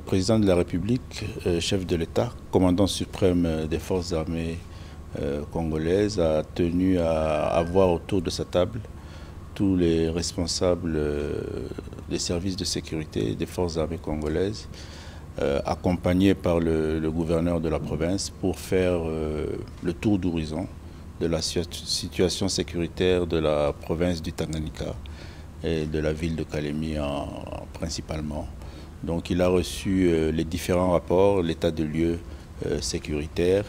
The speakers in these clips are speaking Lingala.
président de la République, chef de l'État, commandant suprême des forces armées congolaises, a tenu à avoir autour de sa table tous les responsables des services de sécurité des forces armées congolaises, accompagnés par le gouverneur de la province pour faire le tour d'horizon de la situation sécuritaire de la province du Tanganyika et de la ville de Kalemi principalement. Donc il a reçu les différents rapports, l'état de lieu sécuritaire,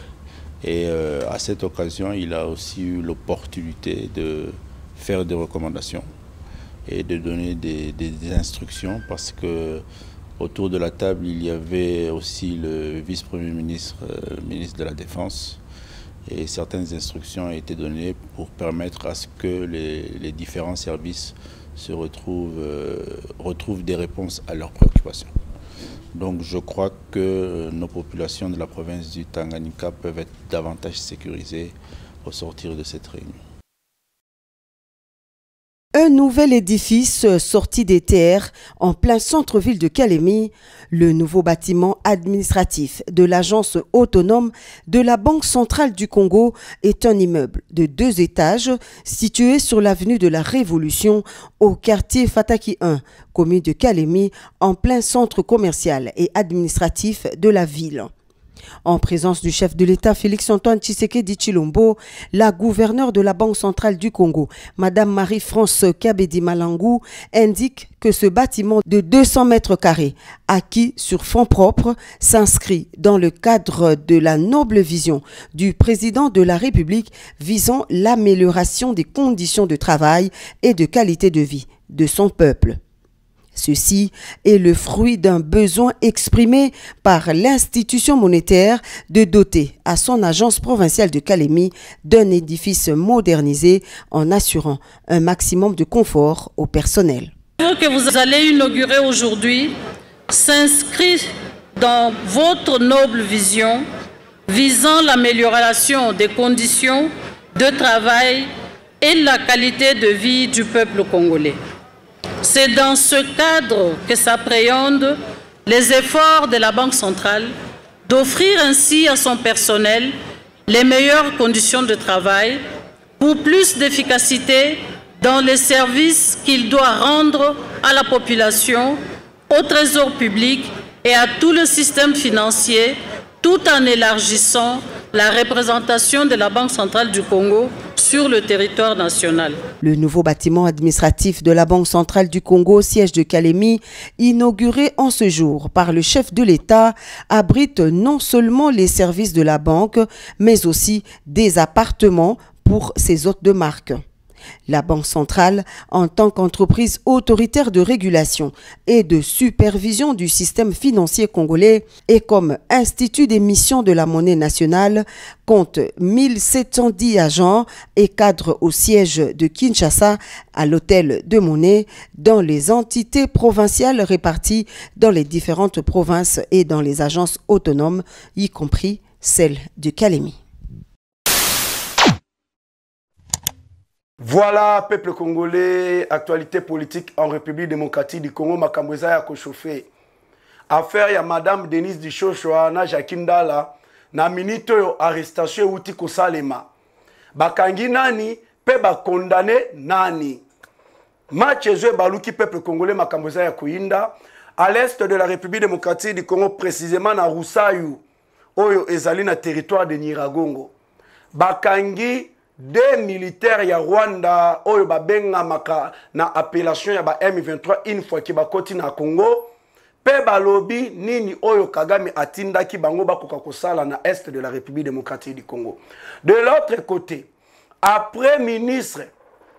et à cette occasion il a aussi eu l'opportunité de faire des recommandations et de donner des instructions, parce que autour de la table il y avait aussi le vice-premier ministre, ministre de la Défense, et certaines instructions ont été données pour permettre à ce que les différents services se retrouvent des réponses à leurs préoccupations. Donc je crois que nos populations de la province du Tanganyika peuvent être davantage sécurisées au sortir de cette réunion. Un nouvel édifice sorti des terres en plein centre-ville de Kalemi, le nouveau bâtiment administratif de l'agence autonome de la Banque centrale du Congo est un immeuble de 2 étages situé sur l'avenue de la Révolution au quartier Fataki 1, commune de Kalemi, en plein centre commercial et administratif de la ville. En présence du chef de l'État Félix-Antoine Tshisekedi Tshilombo, la gouverneure de la Banque centrale du Congo, Madame Marie-France Kabedi Malangou, indique que ce bâtiment de 200 mètres carrés, acquis sur fonds propres, s'inscrit dans le cadre de la noble vision du président de la République visant l'amélioration des conditions de travail et de qualité de vie de son peuple. Ceci est le fruit d'un besoin exprimé par l'institution monétaire de doter à son agence provinciale de Kalemi d'un édifice modernisé en assurant un maximum de confort au personnel. Ce que vous allez inaugurer aujourd'hui s'inscrit dans votre noble vision visant l'amélioration des conditions de travail et la qualité de vie du peuple congolais. C'est dans ce cadre que s'appréhendent les efforts de la Banque centrale d'offrir ainsi à son personnel les meilleures conditions de travail pour plus d'efficacité dans les services qu'il doit rendre à la population, au trésor public et à tout le système financier, tout en élargissant la représentation de la Banque centrale du Congo sur le territoire national. Le nouveau bâtiment administratif de la Banque centrale du Congo, siège de Kalemi, inauguré en ce jour par le chef de l'État, abrite non seulement les services de la banque, mais aussi des appartements pour ses hôtes de marque. La Banque centrale, en tant qu'entreprise autoritaire de régulation et de supervision du système financier congolais et comme institut d'émission de la monnaie nationale, compte 1710 agents et cadres au siège de Kinshasa à l'hôtel de monnaie dans les entités provinciales réparties dans les différentes provinces et dans les agences autonomes, y compris celle de Kalemi. Voilà, peuple congolais, actualité politique en République démocratique du Congo, Makambweza ya kochauffé. Affaire ya Madame Denise Dishoshwa na Jacqueline Dala, na minute yo arrestation uti kosalema. Bakangi nani, pe ba condamné nani. Match ezwe baluki peuple congolais Makambweza ya koinda, à l'est de la République démocratique du Congo, précisément na Roussayu, oyo ezali na territoire de Nyiragongo. Bakangi 2 militaires ya Rwanda oyo babenga maka na appellation ya ba M23 une fois ki bakoti na Congo pe balobi nini oyo Kagame atindaki bango bakoka kosala na est de la République démocratique du Congo. De l'autre côté, après ministre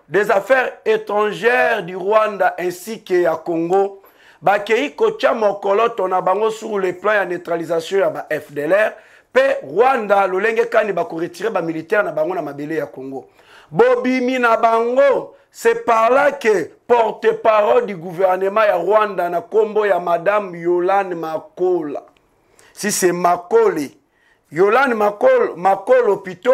des Affaires étrangères du Rwanda ainsi que ya Congo, bakei kocha mokolo tona bango sur le plan ya neutralisation ya ba FDLR. Pe Rwanda lolenge kani bako retirer ba militaire na bango na mabele ya Congo. Bobimi na bango, c'est par là que porte-parole du gouvernement ya Rwanda na kombo ya Madame Yolande Makola. Si c'est Makole, Yolande Makolo plutôt,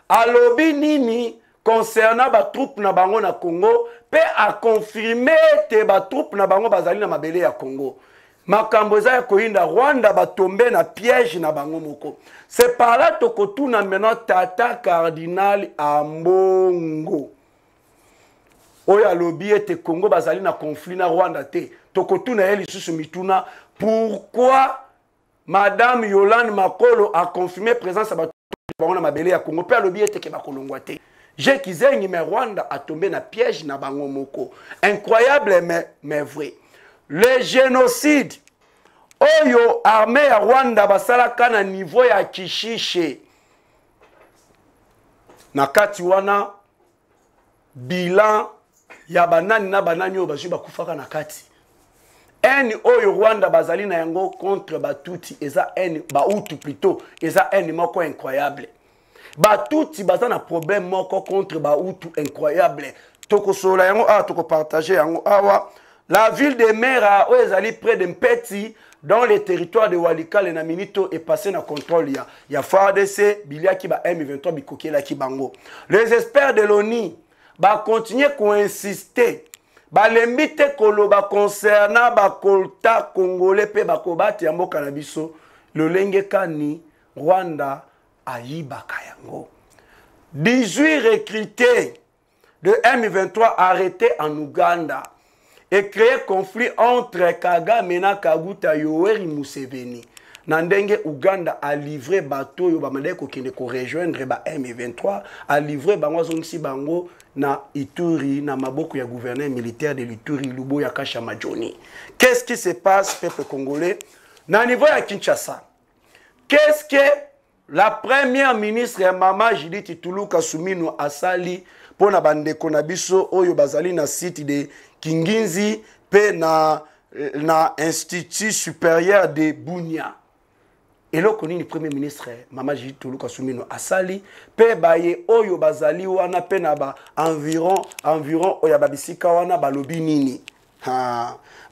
alobi nini concernant ba troupe na bango na Congo, pe a confirmé te ba troupe na bango bazali na mabele ya Congo. makambo eza ya koyinda Rwanda batombe na piège na bango moko. C'est par là tokotuna maintenant tata cardinal Ambongo. Oya lobi ete Congo bazali na conflit na Rwanda te. Tokotuna eli susu mituna pourquoi Madame Yolande Makolo a confirmé présence à bango na mabele ya Congo pe lobi ete ke bakolongwa te. J'ai kizengi mais Rwanda a tombé na piège na bango moko. Incroyable mais vrai. Le génocide oyo armée ya Rwanda basalaka na niveau ya Kishishe na kati wana bilan ya banani na banani oyo bazwi bakufaka na kati eni oyo Rwanda bazali na yango contre batuti eza eni bautu plutôt eza eni moko incroyable batuti baza na problème moko contre bautu incroyable tokosola yango toko partager yango awa la ville de Mera oyo ezali près de Mpeti dans les territoires de Walikale na Minito est passé na contrôle ya FARDC biliaki ba M23 bikokela ki bango. Les experts de l'ONU ba continuer ko insister ba lembite koloba concernant ba kolta congolais pe ba kobati ya mboka na biso lolenge kani Rwanda ayibaka yango. 18 recrutés de M23 arrêtés en Ouganda et créé conflit entre Kagame na Kaguta Yoweri Museveni. Nandenge Uganda a livré bateau yo bamade ko kende ko rejoindre ba M23 a livré bango zongi bango na Ituri na maboko ya gouverneur militaire de l'Ituri Luboya Kasha Majoni. Qu'est-ce qui se passe peuple congolais na niveau ya Kinshasa? Qu'est-ce que la première ministre Mama Judith Tuluka Sumino asali pona bandeko na biso oyo bazali na site de Kinginzi pe na Institut supérieur de Bunia. Et là koni ni premier ministre Mama Judith Tuluka Sumino asali pe baye oyo bazali wana pe na ba environ oya babisika wana balobi nini.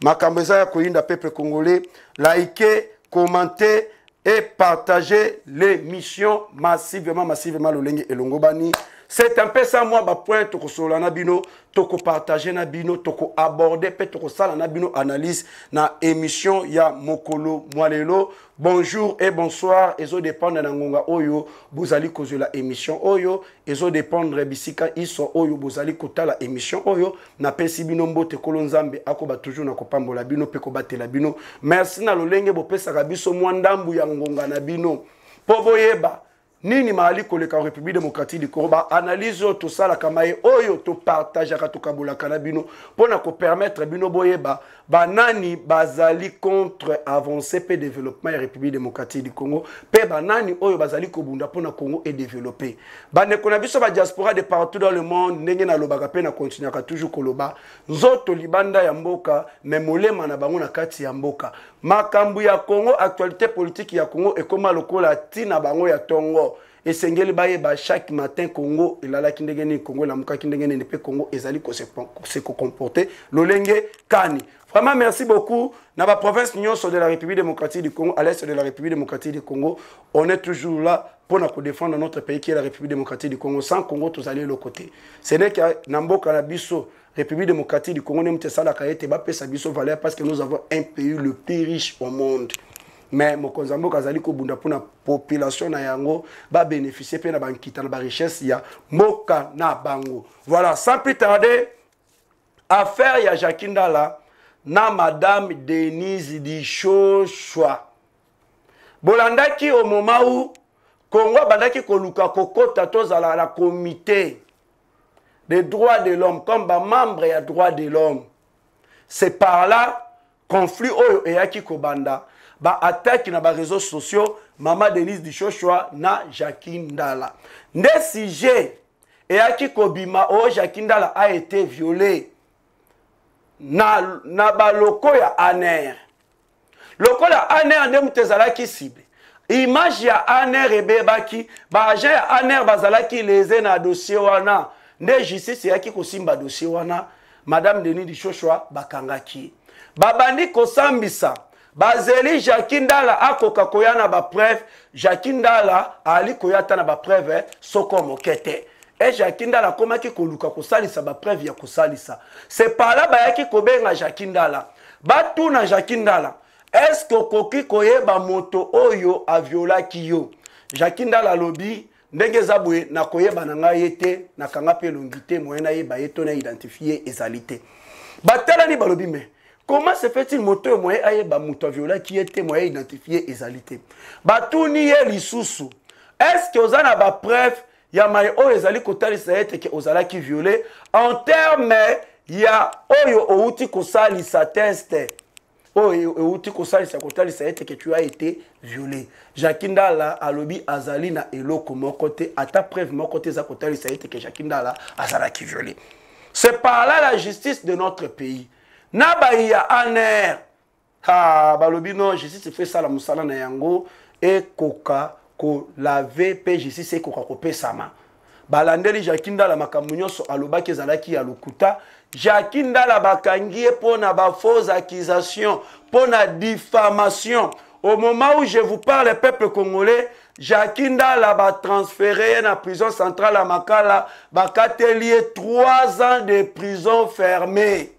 Makambo eza ya koyinda peuple congolais, likez, commentez et partagez l'émission massivement lolenge elongobani. C'est un peu ça moi ba point toko sola na bino, toko partager na bino, toko aborder pe toko sala na bino analyse na émission ya Mokolo Mwalelo. Bonjour et bonsoir, ezo dépendre na ngonga oyo bozali kozela émission oyo, ezo dépendre bisika iso oyo bozali kotala émission oyo na pesi bino mbote kolo nzambe akoba toujours na kopambola bino pe ko batela bino. Merci na lolenge bo pesa ka biso mwandambu ya ngonga na bino. Po boyeba nini mahali koleka en République démocratique du Congo ba analyse to sala kamaye oyo to partage ka to kabola kana bino pona ko permettre bino boyeba banani bazali contre avancée pe développement ya République démocratique du Congo pe banani oyo bazali ko bunda pona Congo et développer bane kona biso ba diaspora de partout dans le monde ndenge na lobaka pe na continuer ka toujours koloba nzoto libanda ya mboka memolema na bango na kati ya mboka makambu ya Congo actualité politique ya Congo ekoma lokola tina bango ya tongo. Et Sengeli Bayeba chaque matin Congo, il a la kindegeni Congo, la muka kindegeni ne peut Congo, ezali ko se comporter. Lolenge Kani. Vraiment merci beaucoup. Dans la province de la République démocratique du Congo, à l'est de la République démocratique du Congo, on est toujours là pour nous défendre notre pays qui est la République démocratique du Congo. Sans Congo, tous allez de l'autre côté. Ce n'est qu'à Namboka Nabiso, République démocratique du Congo, nous avons valeur parce que nous avons un pays le plus riche au monde. Mais mokonzambo kazali ko bunda pona population na yango ba bénéficier pe na bankita na ba richesse ya moka na bango. Voilà, sans plus tarder, affaire ya Jakindala na madame Denise Dishoshwa. Bolandaki au moment où Congo bandaki ko luka kokota tozala la comité des droits de l'homme comme ba membre ya droits de l'homme. C'est par là conflit oyo eyaki ko banda ba attaque na ba réseaux sociaux Mama Denise Dishoshwa na Jakindala. Nde sujet eyaki kobima o Jakindala a été violé na ba loko ya ANR. Loko ya ANR nde mutezalaki cible. Image ya ANR ebebaki ba agent ya ANR bazalaki leze na dossier wana. Nde justice yaki kosimba dossier wana Madame Denise Dishoshwa bakangaki. Babandi kosambisa bazeli Jakindala akoka koyana ba preuve Jakindala ali koyata na ba preuve soko mokete et Jakindala komaki koluka kosalisa ba preuve ya kosalisa c'est par là bayaki kobenga Jakindala batu na Jakindala est-ce que koki koyeba moto oyo aviola kiyo Jakinda la lobby ndenge zabwe na koyeba na ngai ete na kanga pe longité moyena yeba yeto na identifier ezalité batala ni balobi mais comment se fait-il moto moyen ayeba moto aviola qui était moyen identifier ezalité batuni ye lisusu est-ce que ozana ba preuve ya mai o ezali kotalisa ete ke ozala ki violé en terme ya oyo outi kosalisa test oyo outi kosalisa kotalisa ete ke tu as été violé Jakinda la alobi azali na eloko moko te ata preuve moko te za kotalisa ete ke Jakinda la azala ki violé. C'est par là la justice de notre pays na ba ya aner ha balobi non justice fait ça la musala na yango e koka ko laver pe justice e koka ko pesama balandeli Jakinda la makambo nyonso alobaki ezalaki ya lokuta Jakinda la bakangi pona ba fausse accusation pona diffamation. Au moment où je vous parle peuple congolais Jakinda la ba transféré na prison centrale à Makala bakatelier 3 ans de prison fermée.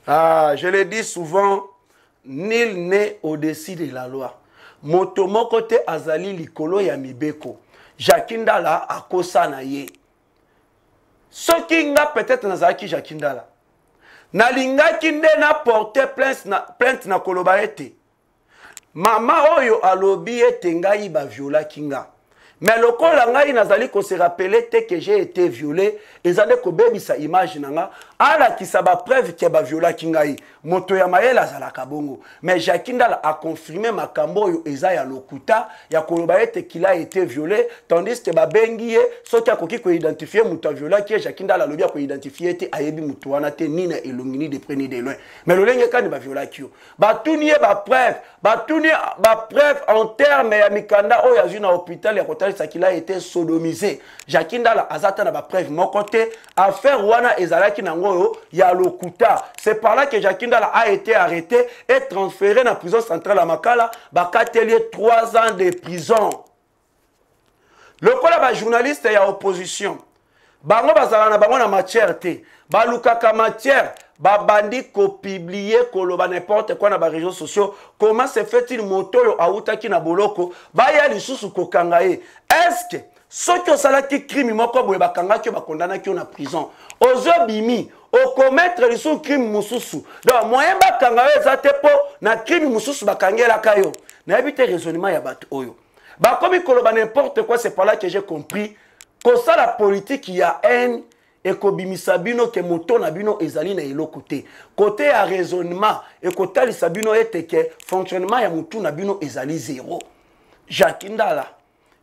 Ah, je le dis souvent, nul n'est au-dessus de la loi. Motomo kote azali likolo ya mibeko. Jakinda la akosa na ye. Soki nga peut-être nazaki Jakinda la. Nalinga kinde na porter plainte na koloba ete. Mama oyo alobi ete ngai ba viola kinga. Mais le col ngai nazali ko se rappeler que j'ai été violé ezande ko bebisa image nanga ala kisaba preuve ke ba viola kingai moto ya mayela zala kabongo mais Jakinda a confirmé makambo yo eza ya lokuta ya koloba ete qu'il a été violé tandis que ba bengiye soki akoki ko identifier moto viola ki Jakinda la lobia ko identifier ete ayebi moto wana te nina elongini de près ni de loin mais le lenge kan ba viola ki ba tunie ba preuve en terme ya mikanda o ya juna hôpital ya kota qu'il a été sodomisé. Jakinda la azata na ba preuve mon côté affaire wana ezalaki nango ya lokuta. C'est par là que Jakinda la a été arrêté et transféré dans la prison centrale à Makala, bakatelier 3 ans de prison. Le kola ba journaliste ya opposition. Bango bazala na bango na matière te. Ba lukaka matière babandi ko publier koloba n'importe quoi na ba réseaux sociaux. Comment se fait-il moto yo autaki na boloko ba ya lisusu ko kangaye. Est-ce que ceux qui ont salaki crime moko boye bakanga ki ba condamna ki na prison ozo bimi o commettre lisusu crime mususu donc moyen bakanga ezate po na crime mususu bakangela kayo na habite raisonnement ya bato oyo ba komi koloba n'importe quoi. C'est par là que j'ai compris que ça la politique il y a haine et kobimisa bino ke moto na bino ezali na eloko te côté ya raisonnement et côté li sabino ete ke fonctionnement ya mutu na bino ezali zéro. Jakinda la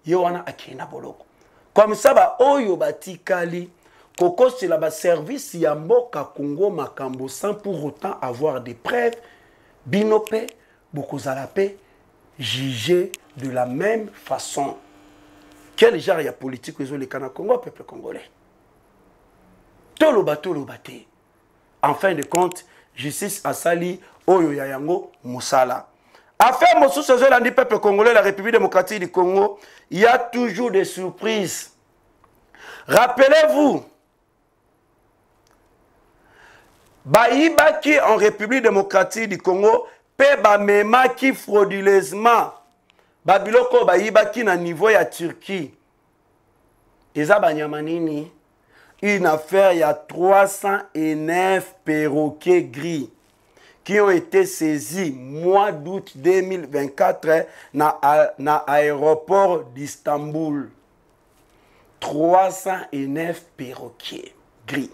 yewana akina boloko comme ça ba oyo batikali koko c'est la ba service ya mboka Congo makambo sans pour autant avoir des preuves binope bokozala pe jugé de la même façon. Quel genre ya politique les kana Congo peuple congolais tolo bate. En fin de compte, justice asali oyo ya yango musala. Affaire mosusu ezolandi peuple congolais, la République démocratique du Congo, il y a toujours des surprises. Rappelez-vous, baïbaki en République démocratique du Congo, pe ba memaki frauduleusement. Babiloko baïbaki na niveau ya Turquie. Eza banyamanini. Une affaire, il y a 309 perroquets gris qui ont été saisis mois d'août 2024 dans l'aéroport d'Istanbul. 309 perroquets gris.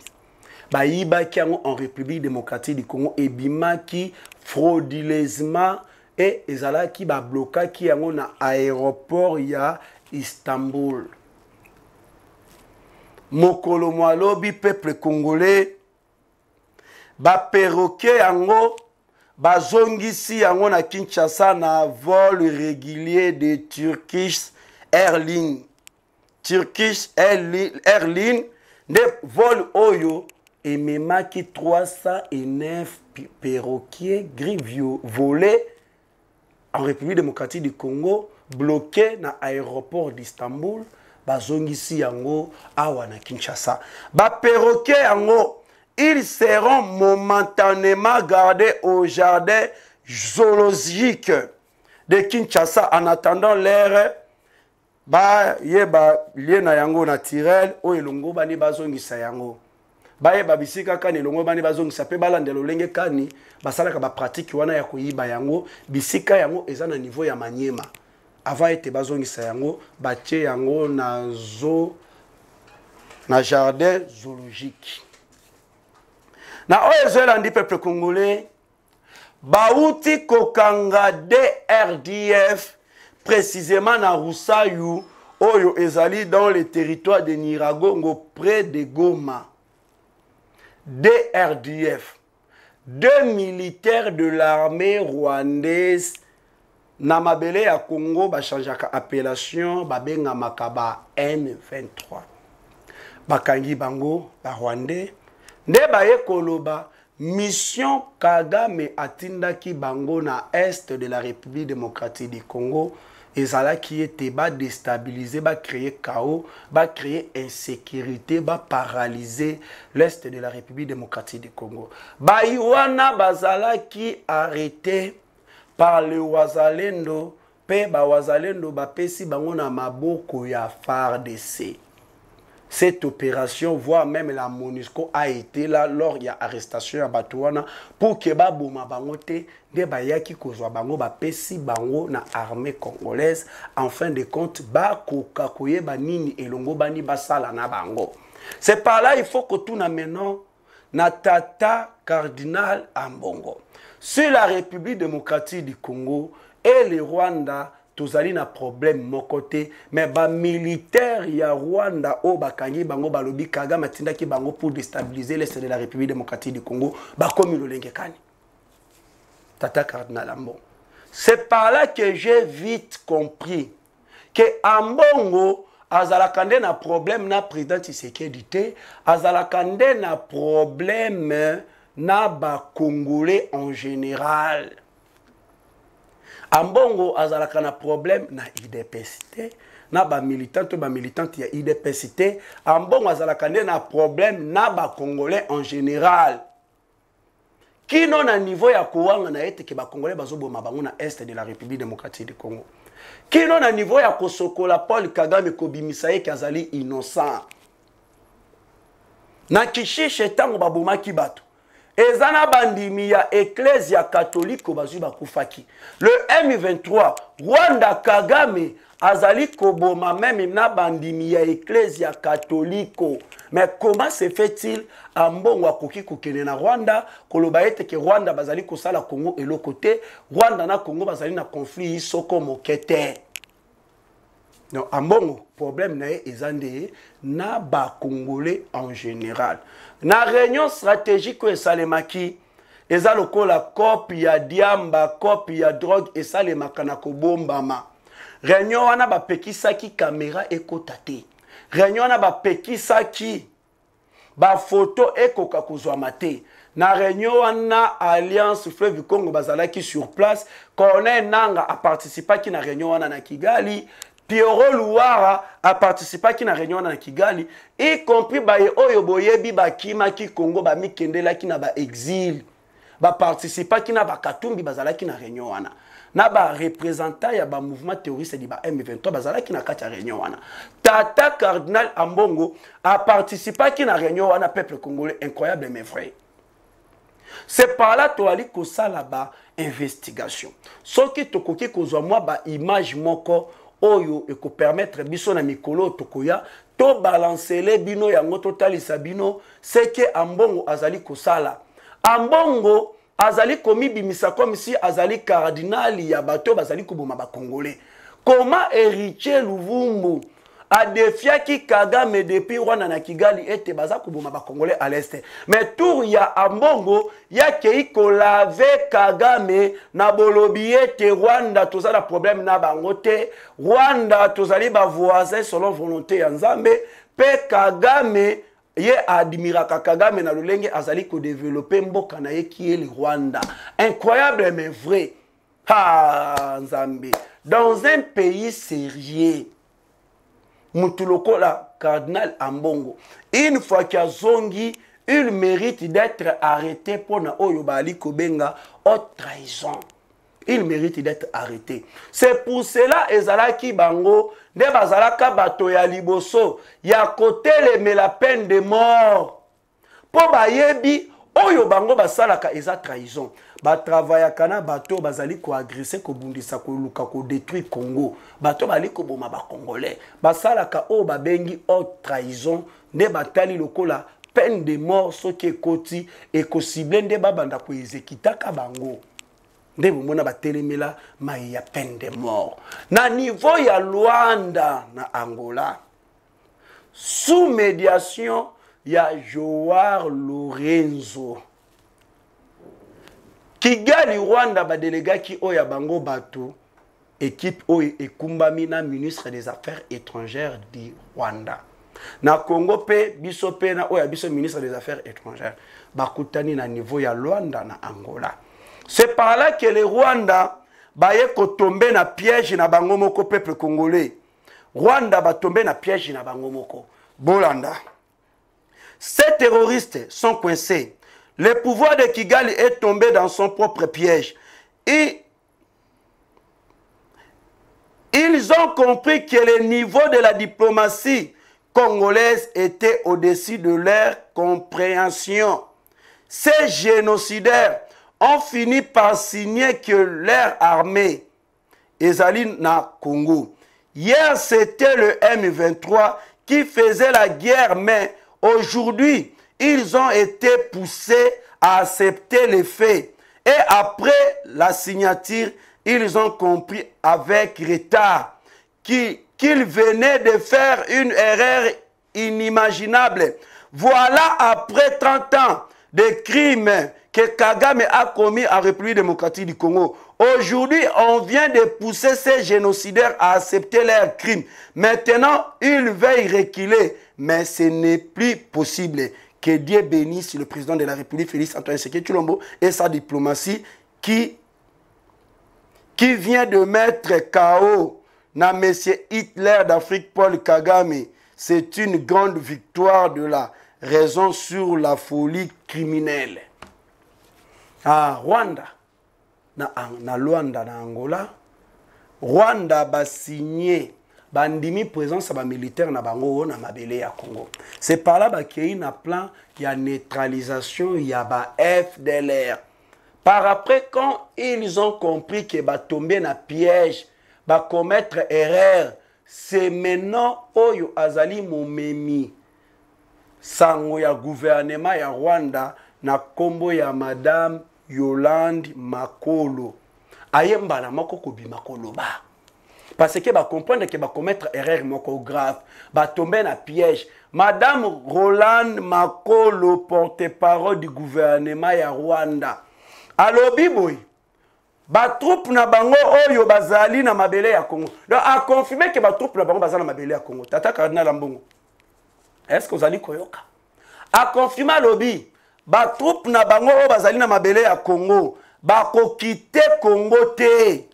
Baïba qui en République démocratique du Congo et bima qui frauduleusement et ezala qui ba bloqué qui en dans l'aéroport ya Istanbul. Mokolo mwalobi peuple congolais ba perroquet yango bazongisi yango na Kinshasa na vol régulier de Turkish Airlines. Turkish Airlines de vol oyo et memaki 309 perroquets gris volés en République démocratique du Congo bloqués dans l'aéroport d'Istanbul. Bazongisi yango awa na Kinshasa. Ba perroquets yango, ils seront momentanément gardés au jardin zoologique de Kinshasa en attendant l'ère lié na yango naturel o elongo bani bazongisa yango ba bisika kani elongo bani bazongisa pe balandela lolenge kani basalaka ba pratique wana ya koyiba yango bisika yango eza na niveau ya Manyema avant ete bazongisa yango batie yango na jardin zoologique na oyo ezolandi peuple congolais bauti kokanga DRDF précisément na Roussayu oyo ezali dans le territoire de Nyiragongo près de Goma. DRDF, 2 militaires de l'armée rwandaise na mabele ya Congo bachangeaka appellation babenga makaba N23. Bakangi bango ba Rwandais nde baye koloba mission Kagame atindaki bango na est de la République démocratique du Congo. Et ça qui était déstabilisé, créer chaos, créer insécurité, paralyser l'est de la République démocratique du Congo. Iwana bazala qui arrêté par le Wazalendo, pe ba Wazalendo pesi bango na maboko ya FARDC. Cette opération, voire même la MONUSCO, a été là lors de l'arrestation à Batouana pour que Babouma Bangote, de Bayaki Kozwa Bango, Pesi Bango, na armée congolaise, en fin de compte, Bakokakoye Banini et Longo Bani Basala na Bango. C'est par là il faut que tout na maintenant, na Tata Cardinal Ambongo. Sur la République démocratique du Congo et le Rwanda, tozali na problème mon côté mais ba militaire ya Rwanda o bakangi bango balobi Kagame atindaki bango pour déstabiliser l'est de la République démocratique du Congo bakomi lolenge kani Tata Cardinal Ambongo. C'est par là que j'ai vite compris que Ambongo azalakande na problème na président Tshisekedi te azalakande na problème na ba Congolais en général. Ambongo azalaka na problème na IDPCT na ba militante ya IDPCT Ambongo azalaka na problème na ba Congolais en général kino na niveau ya kuwanga na ete ke ba Congolais bazoboma bango na est de la République démocratique du Congo kino na niveau ya kosokola Paul Kagame kobimisa ye kazali innocent na kishishe tango baboma kibatu ezana bandimi ya Ecclesia catholique bazui bakufaki. Le M23 Rwanda Kagame azali koboma même na bandimi ya Ecclesia catholique. Mais comment se fait-il Ambongo akoki kokene na Rwanda koloba ete ke Rwanda bazali kosala Congo et le côté Rwanda na Congo bazali na conflit soko mokete. Non, Ambongo, problème na ezande na ba Congolais en général. Na réunion stratégique que salemaki eza lokola copie ya diamba, copie ya drogue et salemaka na kobombama. Réunion wana ba pekisaki caméra ekotate. Réunion wana ba pekisaki ba photo ekoka kozwa mate. Na réunion wana Alliance Fleuve Congo bazalaki sur place. Colonel Nanga a participé na réunion wana na Kigali. Pierrot Louara a participé à la réunion na Kigali, y compris baye oyo boyebi bakima ki Congo ba mikendela ki na ba exil, ba participa ki na ba katumbi bazala ki na réunion wana. Na ba représentant ya ba mouvement terroriste di ba M23 bazala ki na kati ya réunion wana. Tata Cardinal Ambongo a participé ki na réunion wana peuple congolais incroyable mais vrai. C'est par là toali ko sala ba investigation. Soki tokoki kozwa mwa ba image moko oyo eko permettre biso na mikolo tokoya to balancer les bino yango totalisa bino c'est que Ambongo azali kosala Ambongo azali komi bimisa comme si azali cardinal ya bato bazali koboma ba Congolais. Comment héritier Luvumbu a défiaki Kagame depuis Rwanda na Kigali ete baza koboma ba Congolais à l'est. Mais tour ya Ambongo ya kei ko lave Kagame na bolobi ete Rwanda tozala problème na bango te. Rwanda tozali ba voisin selon volonté ya Nzambe pe Kagame ye admiraka Kagame na lolenge azali ko développer mboka na ye qui est le Rwanda. Incroyable mais vrai. Ah Nzambe dans un pays sérieux Mutuloko la Cardinal Ambongo. Une fois qu'il a zongi, il mérite d'être arrêté pour na oyo bali kobenga haute trahison. Il mérite d'être arrêté. C'est pour cela ezalaki bango nde bazalaka bato ya liboso ya côté mais la peine de mort. Po bayebi oyo bango basalaka eza trahison. Ba travaillaka na bato bazali ko agresser ko bundisa ko luka ko détruire Congo. Bato bali ko boma ba congolais. Basalaka o babengi haute trahison nde batali lokola peine de mort soki ekoti ekosible nde babanda ko ezekitaka bango. Nde mona batelemela mai ya peine de mort. Na niveau ya Luanda na Angola, sous médiation ya Joao Lorenzo. Kigali Rwanda ba délégat ki oya bango bato équipe oyo ekumbami na ministre des Affaires étrangères du Rwanda. Na Congo pe biso pe na oya biso ministre des Affaires étrangères bakutani na niveau ya Luanda na Angola. C'est par là que les Rwanda baye ko tomber na piège na bango moko peuple congolais. Rwanda ba tomber na piège na bango moko. Bolanda. Ces terroristes sont coincés. Le pouvoir de Kigali est tombé dans son propre piège. Et ils ont compris que le niveau de la diplomatie congolaise était au-dessus de leur compréhension. Ces génocidaires ont fini par signer que leur armée ezali na Congo. Hier, c'était le M23 qui faisait la guerre, mais aujourd'hui, ils ont été poussés à accepter les faits. Et après la signature, ils ont compris avec retard qu'ils venaient de faire une erreur inimaginable. Voilà, après 30 ans de crimes que Kagame a commis en République démocratique du Congo. Aujourd'hui, on vient de pousser ces génocidaires à accepter leurs crimes. Maintenant, ils veulent reculer, mais ce n'est plus possible. Que Dieu bénisse le président de la République, Félix Antoine Tshisekedi Tshilombo, et sa diplomatie qui vient de mettre KO na monsieur Hitler d'Afrique, Paul Kagame. C'est une grande victoire de la raison sur la folie criminelle. Ah, Rwanda, na Luanda, na Angola, Rwanda ba signé bandimi présence ba militaire na bango na mabele ya Congo. C'est par là ba kei na plan ya neutralisation ya ba FDLR. Par après, quand ils ont compris que ba tomber na piège, ba commettre erreur, c'est maintenant oyo azali momemi sango ya gouvernement ya Rwanda na kombo ya madame Yolande Makolo. Ayemba na moko kobi Makolo ba. Parce que ba comprendre que ba commettre erreur moko grave, ba tomber na piège. Madame Roland Makolo, porte-parole du gouvernement ya Rwanda. Alobi boy. Ba troupe na bango oyo bazali na mabele ya Congo. Donc a confirmé que ba troupe na bango bazali na mabele ya Congo. Tata Cardinal Ambongo. Est-ce que vous allez koyoka? A confirmé lobby. Ba troupe na bango oyo bazali na mabele ya Congo. Ba ko quitter Congo te.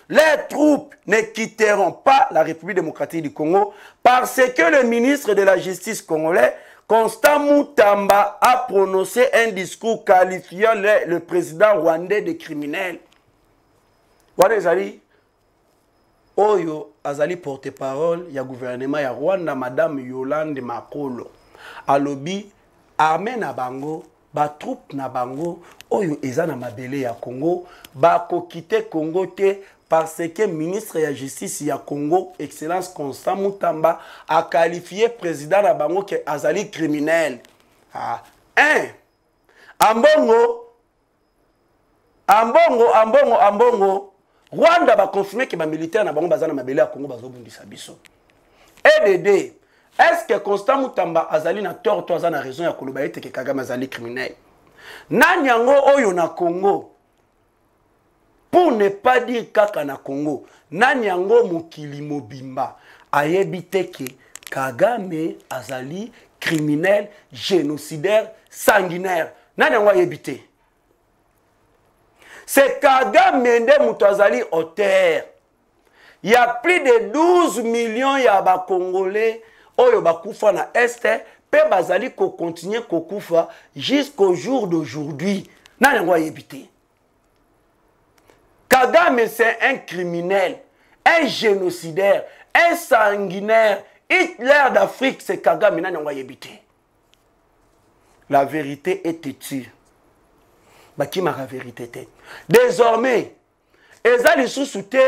Les troupes ne quitteront pas la République démocratique du Congo parce que le ministre de la Justice congolais, Constant Mutamba, a prononcé un discours qualifiant le président rwandais de criminel. Wana ezali oyo azali porte-parole ya gouvernement ya Rwanda, madame Yolande Makolo. Alobi armée na bango, ba troupe na bango oyo eza na mabele ya Congo, ba ko quitter Congo te parce que ministre de la Justice ya Congo, Excellence Constant Mutamba, a qualifié président na bango que azali criminel. Ah, Ambongo, Rwanda ba confirmer que ba militaire na bango bazana mabele ya Congo bazobundisa biso. EDD, est-ce que Constant Mutamba azali na tort to azana raison ya koloba ete ke Kagame azali criminel? Nani yango oyo na Congo? Pour ne pas dire kaka na Congo, nani yango mokili mobimba ayebite ke Kagame azali criminel, génocidaire, sanguinaire. Nani yango ayebite? C'est Kagame nde muto azali auteur. Il y a plus de 12 millions ya ba Congolais oyo bakufa na Este, pe bazali ko continuer ko kufa jusqu'au jour d'aujourd'hui. Nani yango ayebite? Kagame, c'est un criminel, un génocidaire, un sanguinaire. Hitler d'Afrique, c'est Kagame. La vérité est têtue. Qui m'a la vérité? Désormais, Ezali sous-souté,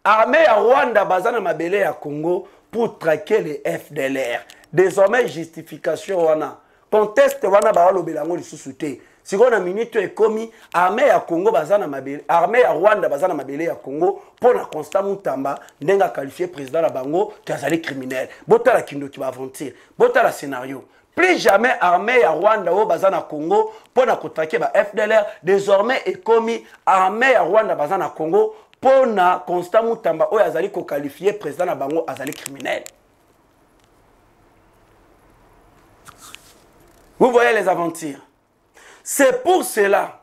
armée à Rwanda, Bazana Mabele à Congo, pour traquer les FDLR. Désormais, justification, wana. Conteste, wana, baalo belango, sous-souté. Si on a minute est commis, armée à Congo, Bazana Mabele, armée à Rwanda, Bazana Mabele à Congo, pour la Constant Moutamba, n'enga qualifié président la Bango, Tazali criminel. Bota la Kindo qui va aventir. Bota la scénario. Plus jamais armée à Rwanda ou Bazana Congo pour na traquer ba FDLR. Désormais est commis armée à Rwanda Bazana Congo pour na Constant Moutamba ou Azali ko qualifié président la Bango Azali criminel. Vous voyez les aventures. C'est pour cela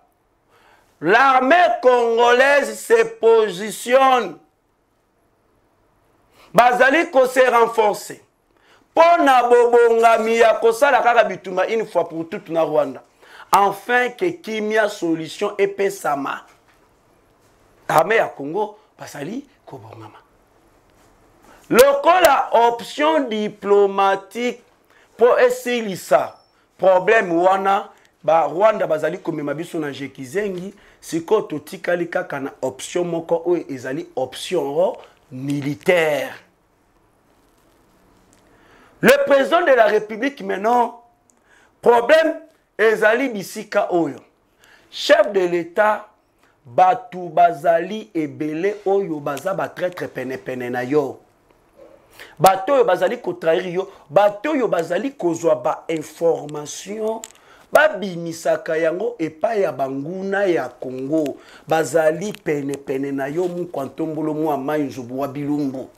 l'armée congolaise se positionne. Bazali ko s'est renforcé. Pona bobonga miya kosala kaka bituma une fois pour toutes na Rwanda. Enfin que kimia solution epesama. Armée ya Congo basali kobongama. Lokola option diplomatique pour essayer ça. Problème wana ba Rwanda bazali komema biso na Jekizengi siko totikali kaka na option moko o ezali option militaire. Le président de la République maintenant, problème ezali bisika oyo. Chef de l'État, batu bazali ebele oyo baza ba traître pene na yo. Bato yo bazali ko trahir yo, bato yo bazali kozwa ba information, ba bimisaka yango epai ya banguna ya Congo, bazali pene na yo mu kwantombolo mu amai nzubu wa bilumbu.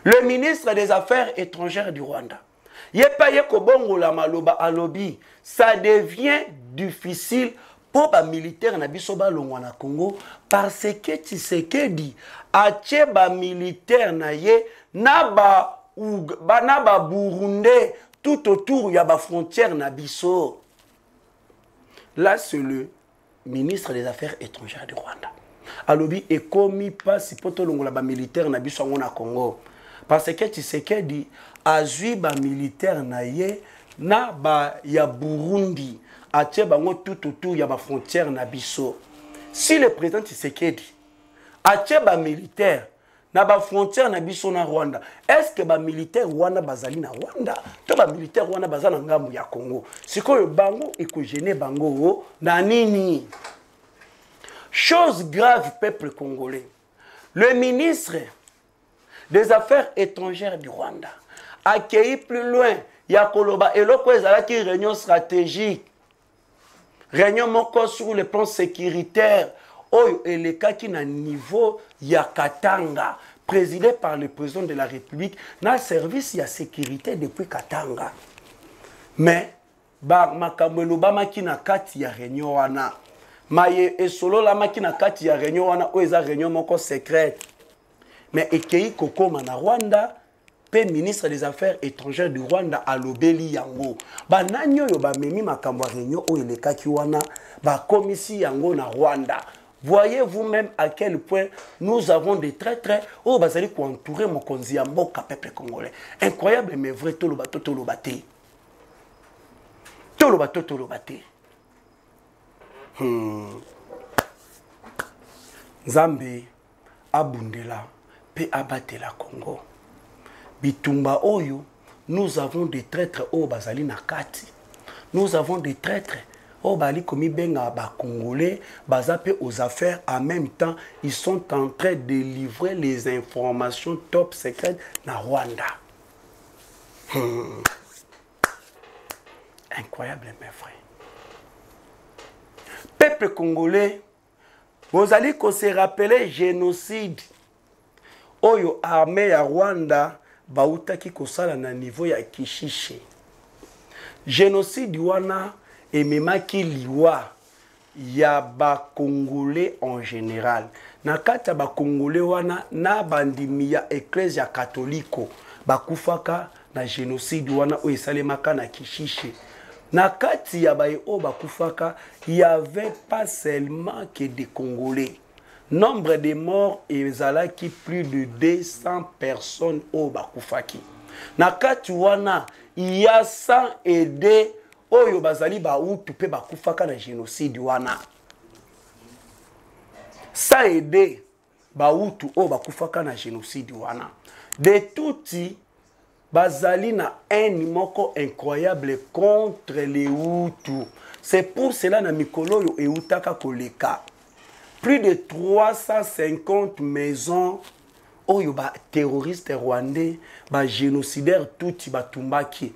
Le ministre des Affaires étrangères du Rwanda, Yepaye Kobongo la Maloba Alobi, ça devient difficile pour les militaires na bisoba longwana Congo parce que Tshisekedi ache ba militaire na ye na ba Burundi tout autour ya ba frontière na biso. Là c'est le ministre des Affaires étrangères du Rwanda. Alobi est commis pas si poto longola ba militaire na biso ngona Congo. Parce que Tshisekedi a joué ba militaire na ye na ba ya Burundi atie bango tout autour ya ba frontière na biso. Si le président Tshisekedi atie ba militaire na ba frontière na biso na Rwanda, est-ce que ba militaire wana bazali na Rwanda to ba militaire wana bazana ngambu ya Congo? Sikoyo bango ekogene bango na nini? Chose grave peuple congolais. Le ministre des Affaires étrangères du Rwanda accueilli plus loin Yakoloba et l'autre qui réunion stratégique, réunion moko sur le plan sécuritaire, et le cas qui n'a niveau Yakatanga, présidé par le président de la République, dans le service de sécurité depuis Katanga. Mais makamwelo bama qui n'a kati ya réunion wana, maye et solo la makina kati ya réunion wana o eza réunion moko secrète. Mais Ekei Koko na Rwanda, pe ministre des Affaires étrangères du Rwanda a lobeli yango. Ba nanyo yo ba memi makambo réunion o eleka ki wana ba komisi yango na Rwanda. Voyez vous-même à quel point nous avons des traîtres au bazali ko entourer mokonzi ya mboka peuple congolais. Incroyable mais vrai to loba to loba te. To loba to loba te. Nzambe abundela pe abatela Congo. Bitumba oyo, nous avons des traîtres au bazali na kati. Nous avons des traîtres au bali komi benga ba congolais, bazapé aux affaires en même temps, ils sont en train de livrer les informations top secrètes na Rwanda. Incroyable mes frères. Peuple congolais, vous allez qu'on se rappelle génocide. Oyo armée ya Rwanda bautaki kosala na niveau ya Kishishe. Génocide wana ememaki liwa ya ba Congolais en général. Na kata ba Congolais wana na bandimi ya Ecclesia Catholico bakufaka na génocide wana o esalemaka na Kishishe. Na kati ya baye o bakufaka, il y avait pas seulement que des Congolais. Nombre de morts ezalaki plus de 200 personnes o bakufaki. Na kati wana il y a 100 aidés oyo bazali ba utu pe bakufaka na génocide wana. 100 aidés ba utu o bakufaka na génocide wana. De touti bazali na un moko incroyable contre les Hutus. C'est pour cela na mikolo yo eutaka koleka. Plus de 350 maisons oyo ba terroristes rwandais, ba génocidaires tuti batumbaki.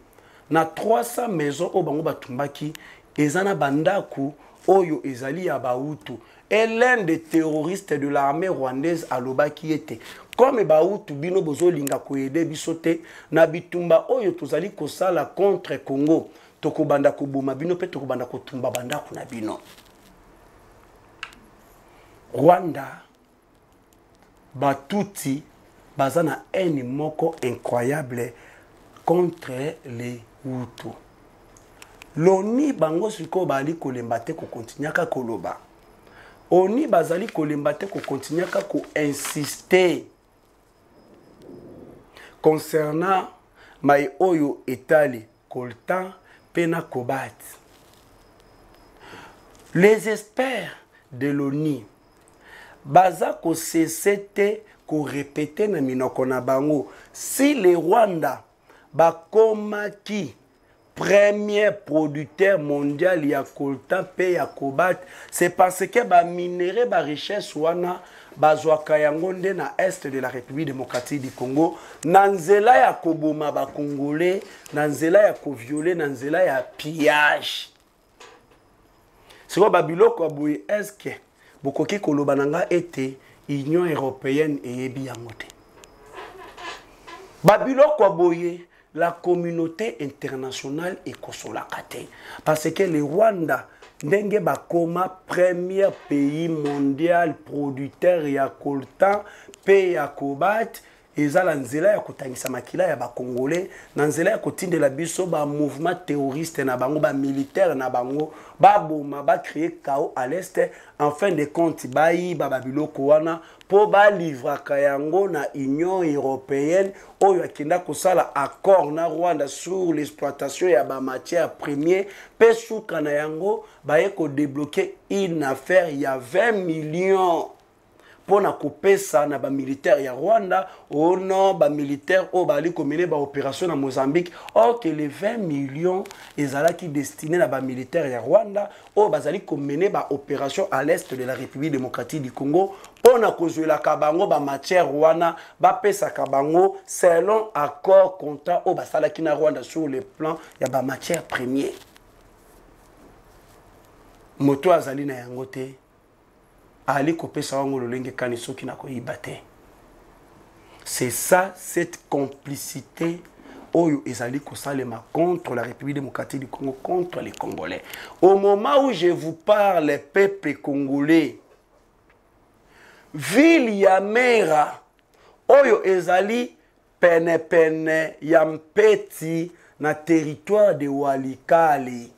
Na 300 maisons oyo bango batumbaki, ezana bandaku oyo ezali ya ba Hutu. Et l'un des terroristes de l'armée rwandaise alobaki ete comme ba Hutu bino bozo linga koyede bisote na bitumba oyo tozali kosala contre Congo, tokobanda koboma bino pe tokobanda kotumba bandaku na bino. Rwanda batuti bazana un moko incroyable contre les Hutus. Loni bango siko bali kolemba te ko continuaka koloba. Oni bazali kolemba te ko continuaka ko insister concernant mai oyo etali Coltan pena Kobat. Les experts de l'ONU baza ko cessete ko répéter na minoko na bango si le Rwanda bakomaki premier producteur mondial ya coltan pe ya Kobat, c'est parce que ba minéraux ba richesse wana bazwaka yango nde na est de la République démocratique du Congo, na nzela ya koboma ba congolais, na nzela ya ko violer, na nzela ya pillage. Siko ba biloko aboye est-ce que bokoki koloba nanga ete Union européenne eyebi yango te. Ba biloko aboye la communauté internationale est consolacate. Parce que le Rwanda, ndenge bakoma premier pays mondial producteur ya coltan, pe ya Kobat, ezala nzela ya kotangisa makila ya ba Congolais, na nzela ya kotindela biso ba mouvement terroriste na bango, ba militaire na bango, ba boma, ba créer chaos à l'est, en fin de compte, ba yiba ba biloko wana, po ba livraka yango na Union européenne, oyo akenda kosala accord na Rwanda sur l'exploitation ya ba matière première, pe suka na yango, ba yeko débloquer une affaire, il y a 20 millions. Pour na kopesa na ba militaire ya Rwanda, oh non, ba militaire o bali komene ba opération na Mozambique, or que les 20 millions ezalaki destiné na ba militaire ya Rwanda, o bazali komene ba opération à l'est de la République démocratique du Congo, pour na kozwela kabango ba matière wana, ba pesa kabango selon accord contrat o basalaki na Rwanda sur le plan ya ba matière première. Moto azali na yango te. C'est ça, cette complicité oyo ezali kosalema contre la République démocratique du Congo, contre les Congolais. Au moment où je vous parle, peuple congolais, ville ya Mera, oyo ezali pene pene ya Mpeti na territoire de Walikale.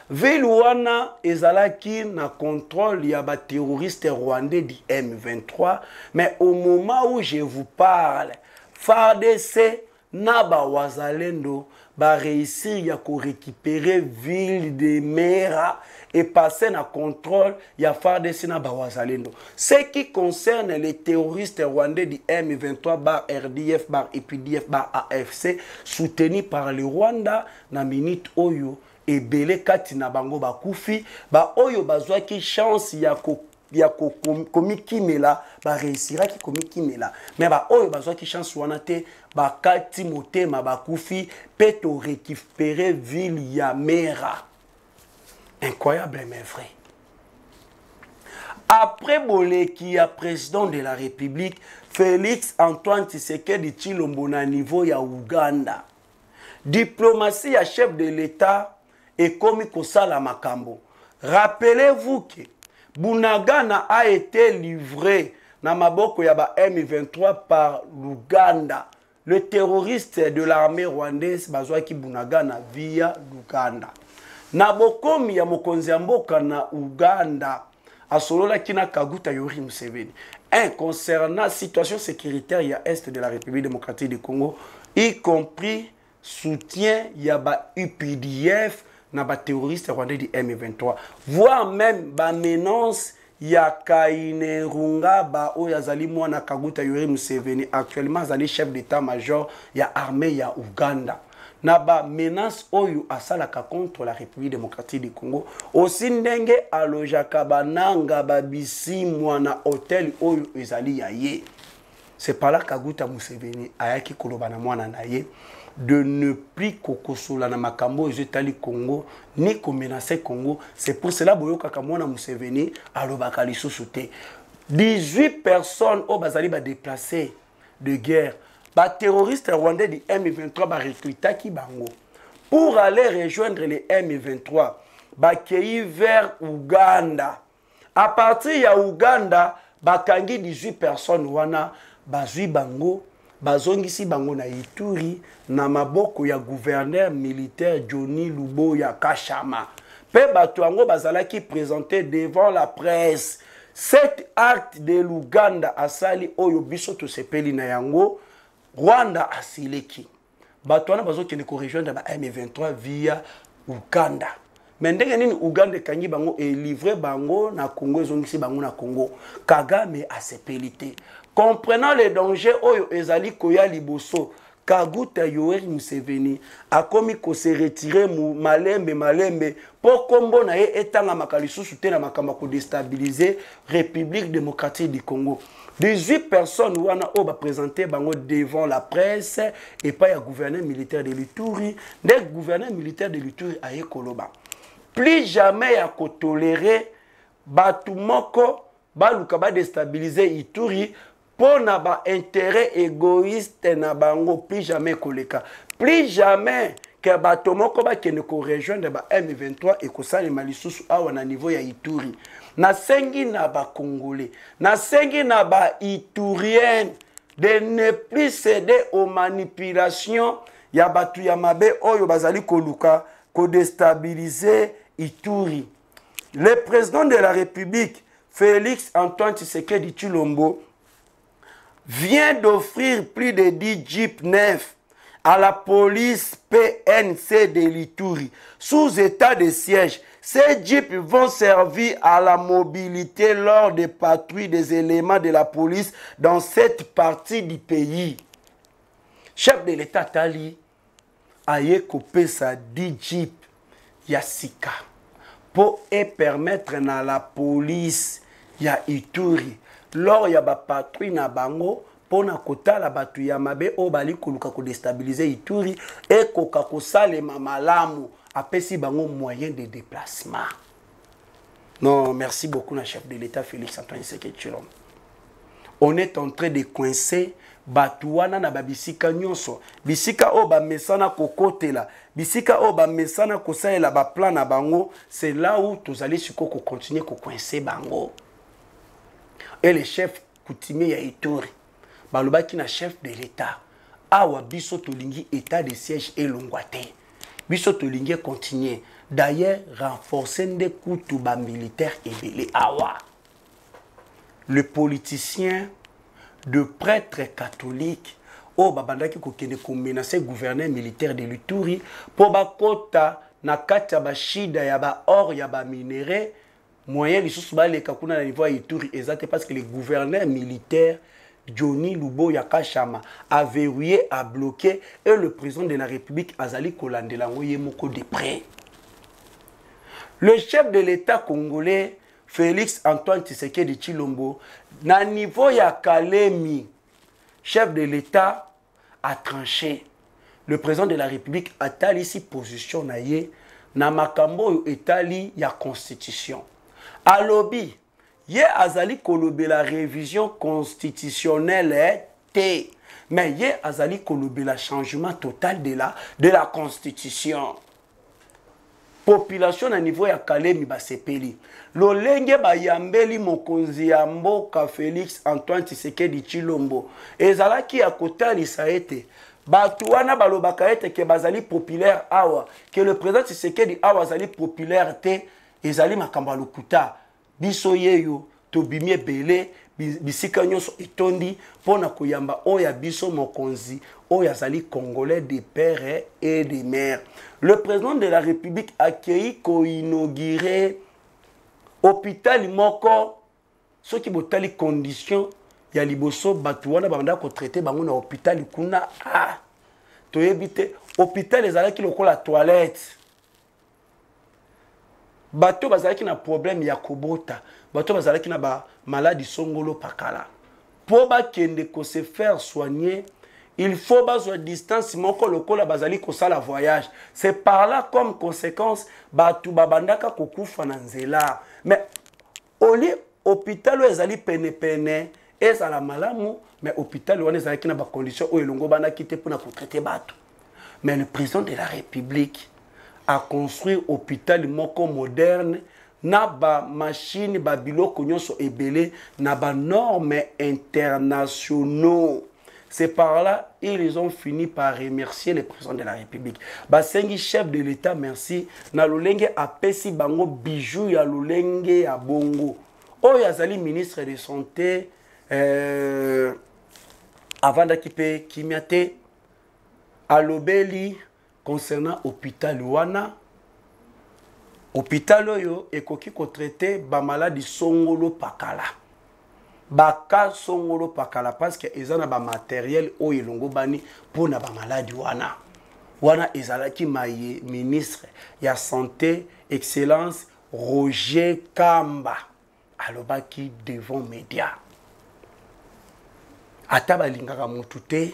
Ville wana ezalaki na contrôle ya ba terroristes rwandais du M23, mais au moment où je vous parle, FARDC na ba wazalendo ba réussir ya ko récupérer ville de Mera et passer na contrôle ya FARDC na ba wazalendo. Ce qui concerne les terroristes rwandais du M23 bar RDF bar EPDF bar AFC soutenus par le Rwanda na minute oyo et belé katina bango bakufi ba oyo bazwaki chance ya komiki mela ba réussira ki komiki mela mais ba oyo bazwaki chance wana te ba kati motema bakufi peto récupérer ville ya Mera. Incroyable mais vrai. Après Boleki ya président de la République Félix Antoine Tshisekedi Tshilombo na niveau ya Uganda, diplomatie ya chef de l'État et comme Kosala Makambo. Rappelez-vous que Bunagana a été livré na maboko ya ba M23 par l'Ouganda. Le terroriste de l'armée rwandaise Bazwaki Bunagana via l'Ouganda. na bokomi ya mokonzi ya mboka na Uganda asolola kina Kaguta Yoweri Museveni concernant la situation sécuritaire ya est de la République démocratique du Congo, y compris soutien ya ba UPDF na ba terroriste rwandais du M23, voire même ba menace ya Kainerunga ba oyazali mwana Kaguta Yoweri Museveni actuellement azali chef d'état-major ya armée ya Uganda. Na ba menace oyo asalaka contre la République démocratique du Congo aussi ndenge alojaka bananga babisi mwana hôtel oyo ezali ya ye. C'est par là Kaguta Museveni ayaki koloba na mwana na ye de ne plus kokosola na makambo ezotali Congo ni ko menacer Congo. C'est pour cela boyoka mwana Museveni alobaka lisusu te. 18 personnes au bazali ba déplacés de guerre. Les terroristes rwandais du M23 ba recruta ki bango pour aller rejoindre les M23 bakei vers Uganda. À partir ya Uganda bakangi 18 personnes wana bazui bango bazongisi bango na Ituri na maboko ya gouverneur militaire Johnny Luboya Kashama. Pe bato yango bazalaki présenté devant la presse cet acte de l'Uganda asali oyo biso to sepeli na yango Rwanda asileki. Batwana bazo kene ko rejoindre ba M23 via Uganda. Mais ndenge nini Uganda kangi bango et livré bango na Congo ezongisi bango na Congo. Kagame asepelite. Comprenant les dangers oyo ezali koya liboso, Kaguta Yoweri Museveni akomi ko se retirer malembe pour kombo na ye etanga makalisusu te na makamba ko déstabiliser République démocratique du Congo. 18 personnes wana o ba présenter bango devant la presse et pas ya gouverneur militaire de l'Ituri. Le gouverneur militaire de l'Ituri aye koloba. Plus jamais ya ko tolérer batu moko baluka ba déstabiliser Ituri pour na ba intérêt égoïste na bango, plus jamais koleka. Plus jamais que batu moko ba kene ko rejoindre ba M23 et ko sali malisusu awa na niveau ya Ituri. Na sengi na ba Congolais, na sengi na ba Iturien de ne plus céder aux manipulations ya batu ya mabe oyo bazali koluka ko déstabiliser Ituri. Le président de la République, Félix Antoine Tshisekedi Tshilombo, vient d'offrir plus de 10 jeeps neufs à la police PNC de l'Ituri sous état de siège. Ces jeeps vont servir à la mobilité lors des patrouilles des éléments de la police dans cette partie du pays. Chef de l'État Tali a coupé sa 10 jeeps Yassika pour permettre à la police ya Ituri lors ya ba patrouille na bango pour na kota la batu ya mabe o bali koluka ko déstabiliser Ituri et koka ko salema malamu apesi bango moyen de déplacement. Non, merci beaucoup na chef de l'État Félix Antoine Tshisekedi Tshilombo. On est en train de coincer batuana na babisika nyonso. Bisika o ba mesana kokotela, bisika o ba mesana kosaela ba plan na bango, c'est là où tous allez suko ko continuer ko coincer bango. Et le chef coutumier ya Ituri, balobaki na chef de l'État, awa biso tolingi état de siège et longwate. Biso tolingi continuer. D'ailleurs, renforcer des coups ba militaires et belé awa. Le politicien de prêtre catholique, oh babandaki ko kende ko menacer gouverneur militaire de l'Ituri pour bakota na kati ba shida ya ba or ya ba minéraux. Moyen lisusu baleka kuna na niveau ya Ituri ezate parce que le gouverneur militaire Johnny Luboya Kashama a verrouillé, a bloqué et le président de la République Azali Kolandela Moko de près. Le chef de l'État congolais Félix Antoine Tshisekedi Tshilombo na niveau ya Kalemi, chef de l'État a tranché. Le président de la République a tali si position na ye na makambo etali ya constitution. Alobi, ye azali kolobe la révision constitutionnelle te, mais ye azali kolobe la changement total de la constitution. Population à niveau ya Kalemi basepeli. Lolenge bayambeli mokonzi ya mboka Félix Antoine Tshisekedi Tshilombo. Ezalaki ya kotali saete Batouana balobaka ete ke bazali populaire awa que le président Tshisekedi awa zali populaire te ezali makambo lokuta biso yeyo to bimie belé bisika nyonso etondi pona koyamba oya biso mokonzi oya zali congolais de père et de mère. Le président de la République a accueilli ko inaugurer hôpital moko soki botali condition ya liboso batouana banda ko traiter bango na hôpital kuna to yebite hôpital ezalaki lokola toilette. Bato bazalaki na problème ya kobota, bato bazalaki na ba maladie songolo pakala. Pour ba kende ko se faire soigner, il faut bazwa distance moko lokola bazali ko sala voyage. C'est par là comme conséquence batu babandaka kokufa na nzela. Mais oli hôpital ezali pene pene ezala malamu, mais hôpital wana ezalaki na ba condition o elongo bana kité pour na ko traiter bato. Mais le président de la République a construit hôpital moko moderne na ba machine ba biloko nyonso ebele na ba normes internationaux. C'est par là ils ont fini par remercier le président de la République. Basengi chef de l'État merci na lolenge apesi bango bijou ya lolenge ya bongo. Oyo azali ministre de santé avant d'acquiper Kimiate alobeli concernant hôpital wana hôpital oyo ekoki ko traiter ba maladie songolo pakala baka songolo pakala parce que ezana ba matériel oyo longo bani pona ba maladie wana ezalaki maye ministre ya santé excellence Roger Kamba alobaki devant média ata balingaka mutu te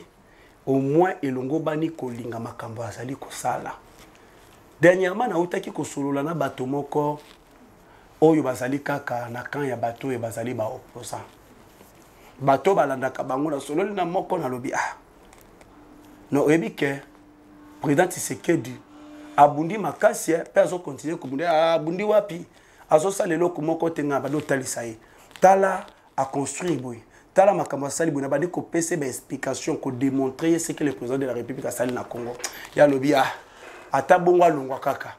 au moins elongo bani kolinga makambo azali kosala. Dernièrement na utaki kosolola na bato moko oyo bazali kaka na kan ya bato e bazali ba opposant. Bato balandaka bango na sololi na moko na lobi no ebike président Tshisekedi abundi makasi pe azo continuer kobundi abundi wapi azo salelo komoko tenga ba do talisa ye tala a construire boy. Tala makambo sali bona bandi ko pese ba explication ko démontrer ce que le président de la République a sali na Congo. Ya lobi ata bongo alongwa kaka.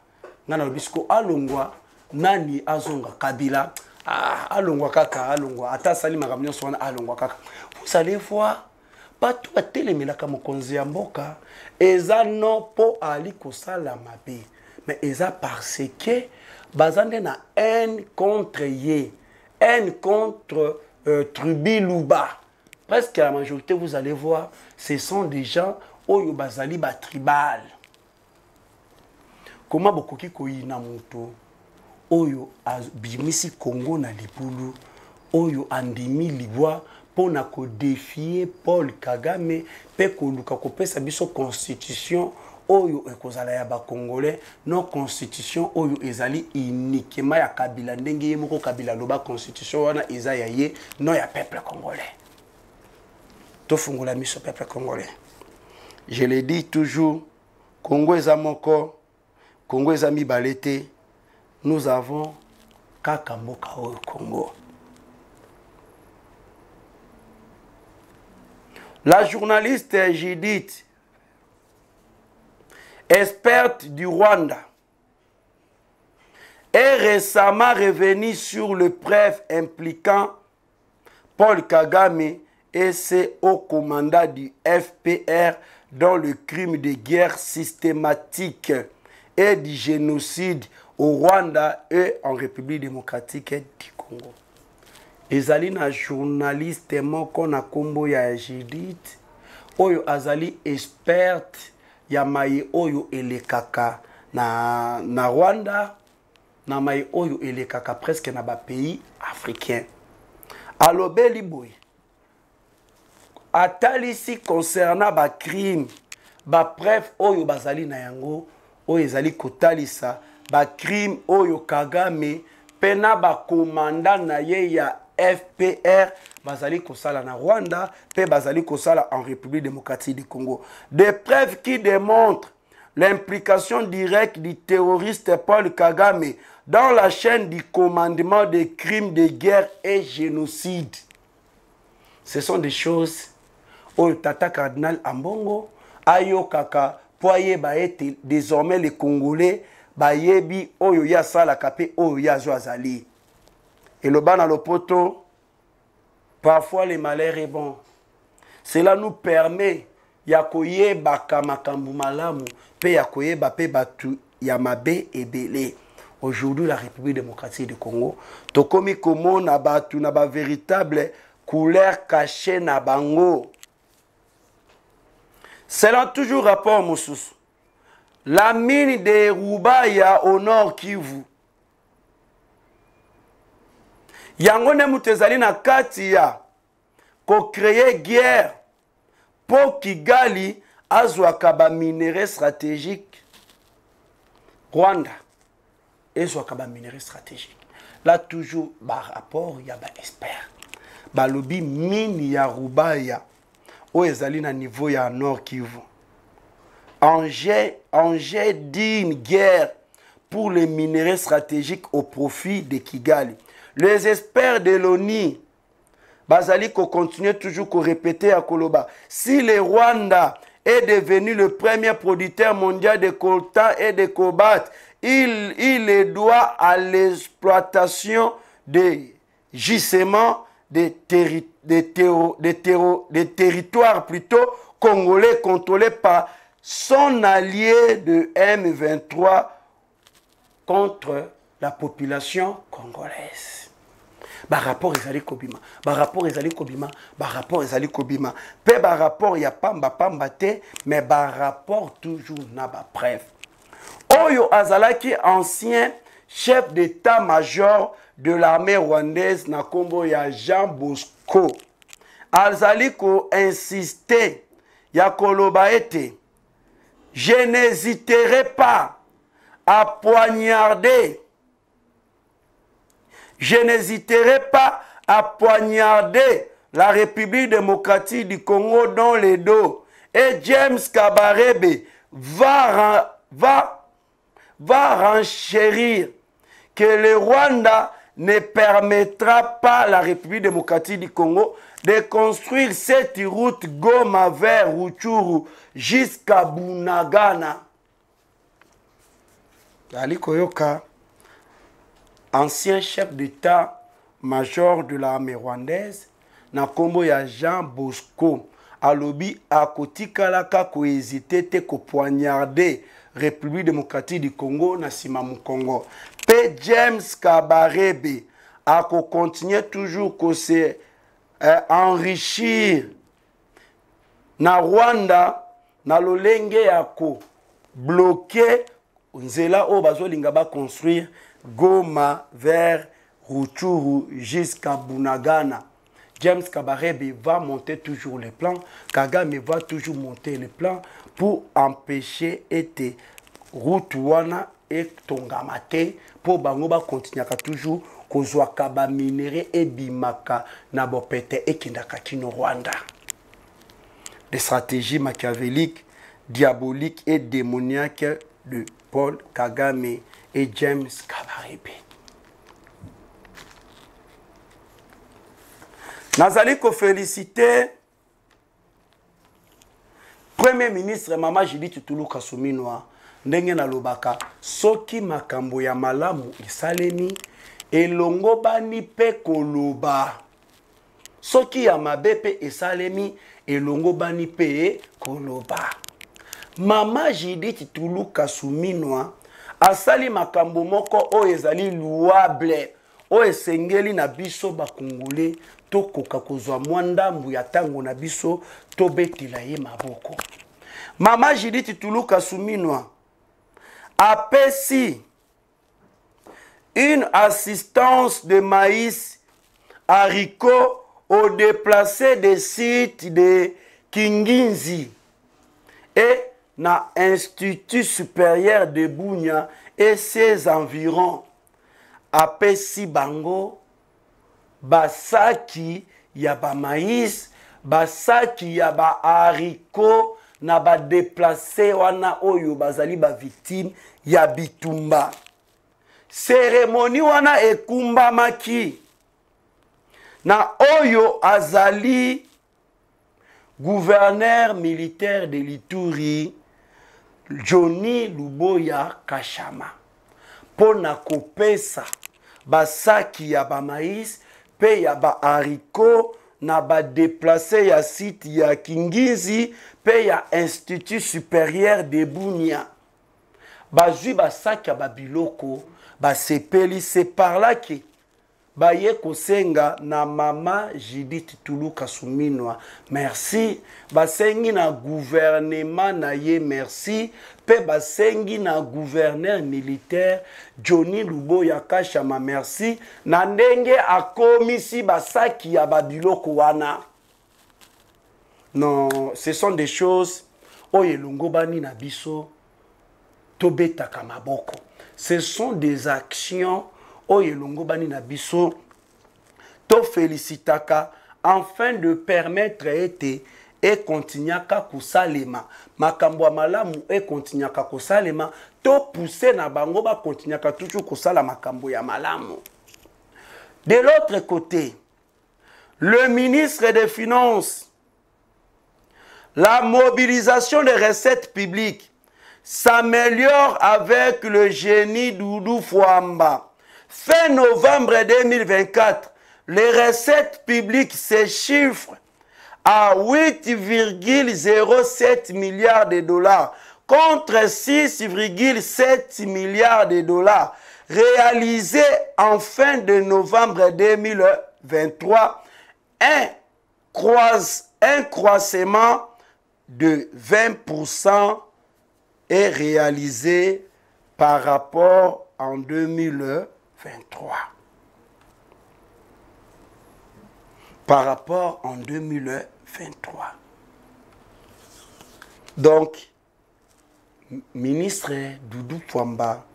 Ngana lobi sko alongwa nani azonga Kabila alongwa kaka alongwa ata sali makambo nyonso wana alongwa kaka. Vous allez voir bato batelemelaka mokonzi ya mboka eza no po ali kosala mabe. Mais eza parce que bazande na haine contre ye, haine contre Trubi Luba. Presque la majorité, vous allez voir, ce sont des gens oyo bazali ba tribal. Comment bokoki koyina moto oyo bimisi Congo na libulu oyo andimi libwa pona ko défier Paul Kagame pe ko luka ko pesa biso constitution oyo ekozala ya ba congolais non constitution oyo ezali uniquement ya Kabila ndenge ye moko Kabila loba constitution wana eza ya ye non ya peuple congolais. To fungola miso peuple congolais. Je le dis toujours, Congo eza moko, Congo eza mibalete, nous avons kaka mboka oyo Congo. La journaliste Judith, experte du Rwanda, est récemment revenue sur le preuve impliquant Paul Kagame et ses hauts commandants du FPR dans le crime de guerre systématique et du génocide au Rwanda et en République démocratique du Congo. Ezali na journaliste moko na kombo ya Judith oyo azali experte ya maye oyo elekaka na Rwanda na maye oyo elekaka presque na ba pays africains. Alobeli boy atalisi concernant ba crime ba preuve oyo bazali na yango oyo ezali kotalisa ba crime oyo Kagame pena ba commandant na ye ya FPR bazali kosala na Rwanda pe bazali kosala en République démocratique du Congo. Des preuves qui démontrent l'implication directe du terroriste Paul Kagame dans la chaîne du commandement des crimes de guerre et génocide. Ce sont des choses où Tata Cardinal Ambongo ayo kaka poye ba ete désormais les Congolais ba yebi oyo ya sala kapé oyo ya zo azali. Et le bas dans le poteau, parfois le malheur est bon. Cela nous permet yakoye bakamakambu malamu pe yakoye bape batu yamabe ebele. Aujourd'hui la République démocratique du Congo tokomi komo na batu na ba véritable couleur cachée na bango. Selon toujours rapport Moussous, la mine de Rubaya au nord Kivu. Yangone mutezali na kati ya ko créer guerre pour Kigali azwaka ba minerais stratégique. Rwanda ezwaka ba minerais stratégique. Là toujours ba rapport ya ba expert. Ba lobi mine ya Rubaya o ezali na niveau ya nord Kivu. Angers dit une guerre pour les minerais stratégiques au profit de Kigali. Les experts de l'ONU, Bazali ko continue toujours à répéter à Koloba. Si le Rwanda est devenu le premier producteur mondial de coltan et de cobalt, il est droit à l'exploitation des gisements des territoires plutôt congolais contrôlés par son allié de M23 contre la population congolaise. Par rapport ezali kobima, par rapport ezali kobima, par rapport ezali kobima. Pe par rapport ya pamba te, mais par rapport toujours na ba preuve. Oyo azalaki ancien chef d'état-major de l'armée rwandaise na kombo ya Jean Bosco. Azali ko insister ya koloba ete je n'hésiterai pas à poignarder. Je n'hésiterai pas à poignarder la République démocratique du Congo dans les dos. Et James Kabarebe va renchérir que le Rwanda ne permettra pas à la République démocratique du Congo de construire cette route Goma vers Rutshuru jusqu'à Bunagana. Ali Koyoka, ancien chef d'état-major de l'armée rwandaise, na kombo ya Jean Bosco, alobi akotikalaka ko hésiter te ko poignarder République démocratique du Congo na sima mu Congo. Pe James Kabarebe ako continuer toujours ko se enrichir na Rwanda na lolenge yako bloquer nzela o bazolinga ba construire Goma vers Rutshuru jusqu'à Bunagana. James Kabarebe va monter toujours les plans. Kagame va toujours monter les plans pour empêcher ete Rutwana et Tongamate pour bangoba continuer toujours kozwa kaba minéré et bimaka na bopete et kindaka kino Rwanda. Des stratégies machiavéliques, diaboliques et démoniaques de Paul Kagame et James Kabarebe. Nazali ko féliciter Premier ministre Mama Judith Toulouka Souminwa ndenge na lobaka soki makambo ya malamu isalemi elongo bani pe koloba soki ya mabe pe esalemi elongo bani pe koloba. Mama Judith Toulouka Souminwa asali makambo moko o ezali louable o esengeli na biso bakongole to koka kozwa mwandambu ya tango na biso to betila ye maboko. Mama Judith Toulouka Souminwa apesi une assistance de maïs haricots aux déplacés des sites de Kinginzi et na Institut supérieur de Bunia et ses environs. Apesi bango basaki ya ba maïs, basaki ya ba haricot na ba déplacé wana oyo bazali ba victime ya bitumba. Cérémonie wana ekumba maki na oyo azali gouverneur militaire de l'Ituri, Johnny Luboya Kashama. Pona kopesa basaki ya ba maïs, pe ya ba haricot, na ba déplacé ya site ya Kingizi, pe ya Institut supérieur de Bunia. Bazui basaki ya ba biloko, ba sepeli, c'est par là que Baye kosenga na mama Judith Tuluka Suminwa. Merci. Basengi na gouvernement na ye merci. Pe basengi na gouverneur militaire Johnny Luboya Kashama merci. Na ndenge akomisi basaki ya babiloko wana. Non, ce sont des choses oye longobani na biso tobeta kamaboko. Ce sont des actions Oye longo bani na biso to félicitaka afin de permettre et continuaka kusalema makambo malamu et continuaka kusalema to pousser na bango ba continuaka toujours kusala makambo ya malamu. De l'autre côté, le ministre des Finances, la mobilisation des recettes publiques s'améliore avec le génie Doudou Fouamba. Fin novembre 2024, les recettes publiques se chiffrent à 8,07 milliards de dollars contre 6,7 milliards de dollars réalisés en fin de novembre 2023, un croissement de 20% est réalisé par rapport en 2023. Par rapport en 2023. Donc, ministre Doudou Fouamba,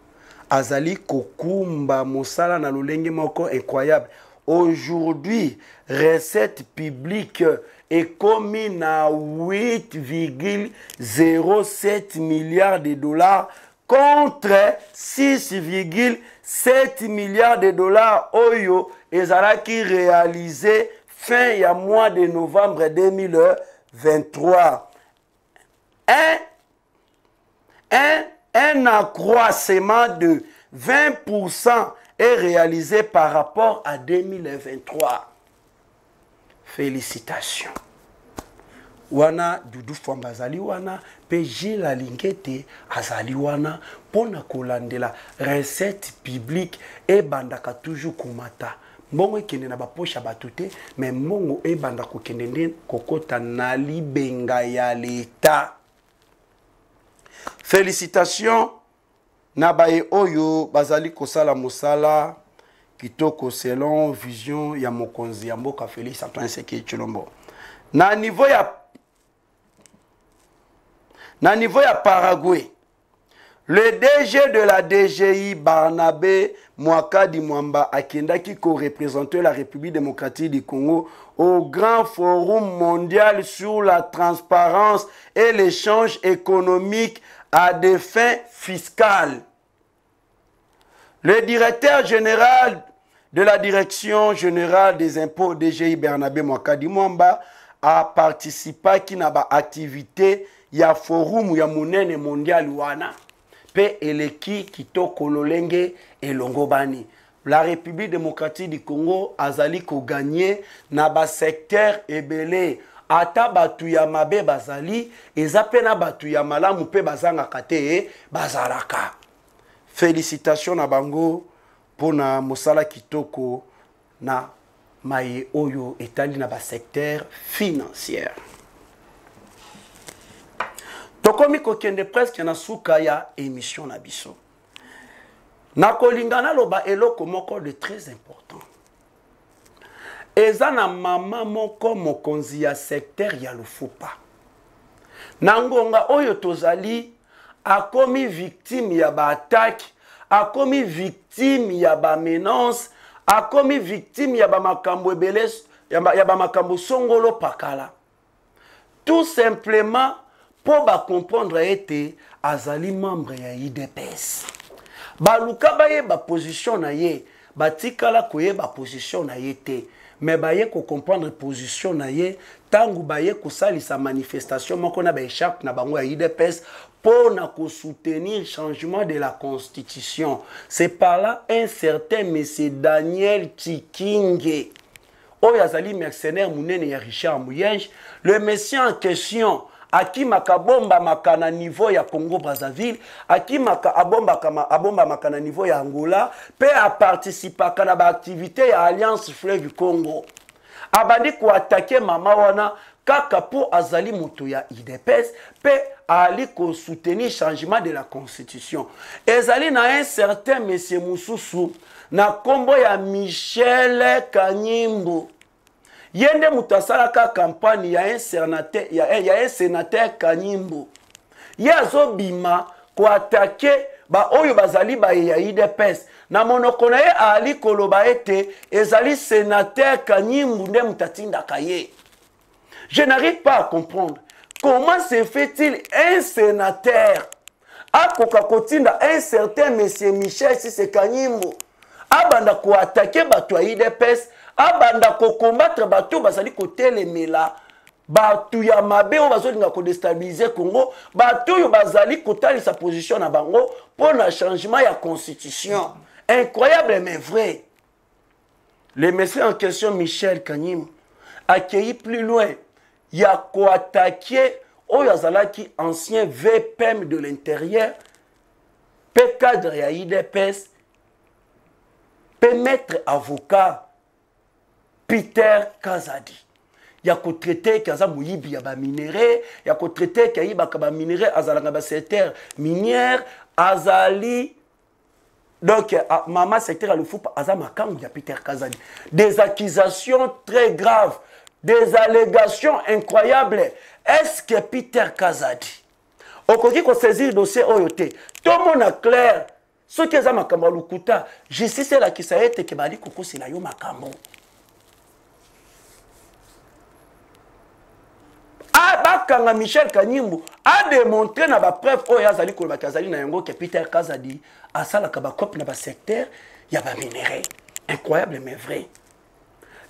Azali Kokumba, Moussala na lolenge moko incroyable. Aujourd'hui, recette publique est commis à 8,07 milliards de dollars contre 6,7 milliards de dollars Oyo ezalaki réalisé fin ya mois de novembre 2023. Un accroissement de 20% est réalisé par rapport à 2023. Félicitations. Wana Doudou Fouamba azali wana pe Gilles Alingete azali wana pona kolandela recette publique et bandaka toujours komata mbongo ekende na baposha batute mais mbongo e banda kokende nde kokota na libenga ya l'État. Félicitations na baye oyo bazali kosala mosala kitoko selon vision ya mokonzi ya mboka Félix Antoine Tshisekedi Tshilombo. Na niveau ya Paraguay, le DG de la DGI Barnabé Mwakadi Mwamba akendaki ko représenter la République démocratique du Congo au Grand Forum mondial sur la transparence et l'échange économique à des fins fiscales. Le directeur général de la Direction générale des impôts DGI Barnabé Mwakadi Mwamba a participé qui n'a pas activité ya forum ya munene mondial wana pe eleki kitoko lolenge elongobani. La République démocratique du Congo azali ko gagner na ba secteur ebele ata batu ya mabe bazali ezape na batu ya malamu pe bazanga kate bazalaka. Félicitations na bango pona mosala kitoko na maye oyo etali na ba secteur financier. Tokomi kokende presque na suka ya émission na biso. Na kolingana loba eloko moko de très important. Eza na mama moko mokonzi ya secteur ya Lufupa. Na ngonga oyo tozali akomi victime ya ba attaque, akomi victime ya ba menace, akomi victime ya ba makambo ebele ya ba makambo songolo pakala. Tout simplement pour comprendre ete azali membre ya IDPS. Baluka baye ba position na ye, batikala koye ba position na ye te. mais baye ko comprendre position na ye tangu baye ko sali sa manifestation moko na ba échappe na bango ya IDPS pour na ko soutenir changement de la constitution. C'est par là un certain monsieur Daniel Tikinge oyo azali mercenaire munene ya Richard Muyenge, le monsieur en question aki makabomba makana niveau ya Congo Brazzaville, aki maka abomba makana niveau ya Angola, pe a participa kana ba activité ya Alliance Fleuve du Congo. Abandi ko attaquer mama wana kaka pour azali moto ya IDPS pe ali ko soutenir changement de la constitution. Ezali na un certain monsieur Mususu na kombo ya Michel Kanyimbo. Yende mutasalaka campagne ya un sénateur Kanyimbo. Yazo bima ko attaquer ba oyo bazali ba ya IDPS. Na monoko na ye ali koloba ete ezali sénateur Kanyimbo nde mutatinda kaye. Je n'arrive pas à comprendre comment se fait-il un sénateur a kokakotinda un certain monsieur Michel Sise Kanyimbo abanda ko attaquer bato ya IDPS abanda ko combattre bato bazali ko telemela bato ya mabe o bazolinga ko déstabiliser Congo bato yo bazali ko tali sa position na bango pour le changement ya constitution. Incroyable mais vrai. Le monsieur en question Michel Kanyimbo accueilli plus loin ya ko attaquer oyo azalaki ancien VPM de l'intérieur pe cadre ya IDPS pe maître avocat Peter Kazadi. Ya ko traité kaza muyibi ya ba minéré, ya ko traité ka yiba ka ba minéré azalanga ba secteur minière azali. Donc maman secteur le fou azama kangu ya Peter Kazadi. Des accusations très graves, des allégations incroyables. Est-ce que Peter Kazadi okoki ko saisir dossier oyote? Tout le monde est clair. Ce qui est à Makambo Lukuta, justice c'est la qui s'est été que badi koko c'est la yo Makambo. Bakanga Michel Kanyimbo a démontré na ba preuve o ya zali ko ba kazali na yango que Peter Kazadi a sala ka ba cop na ba secteur ya ba minéré. Incroyable mais vrai.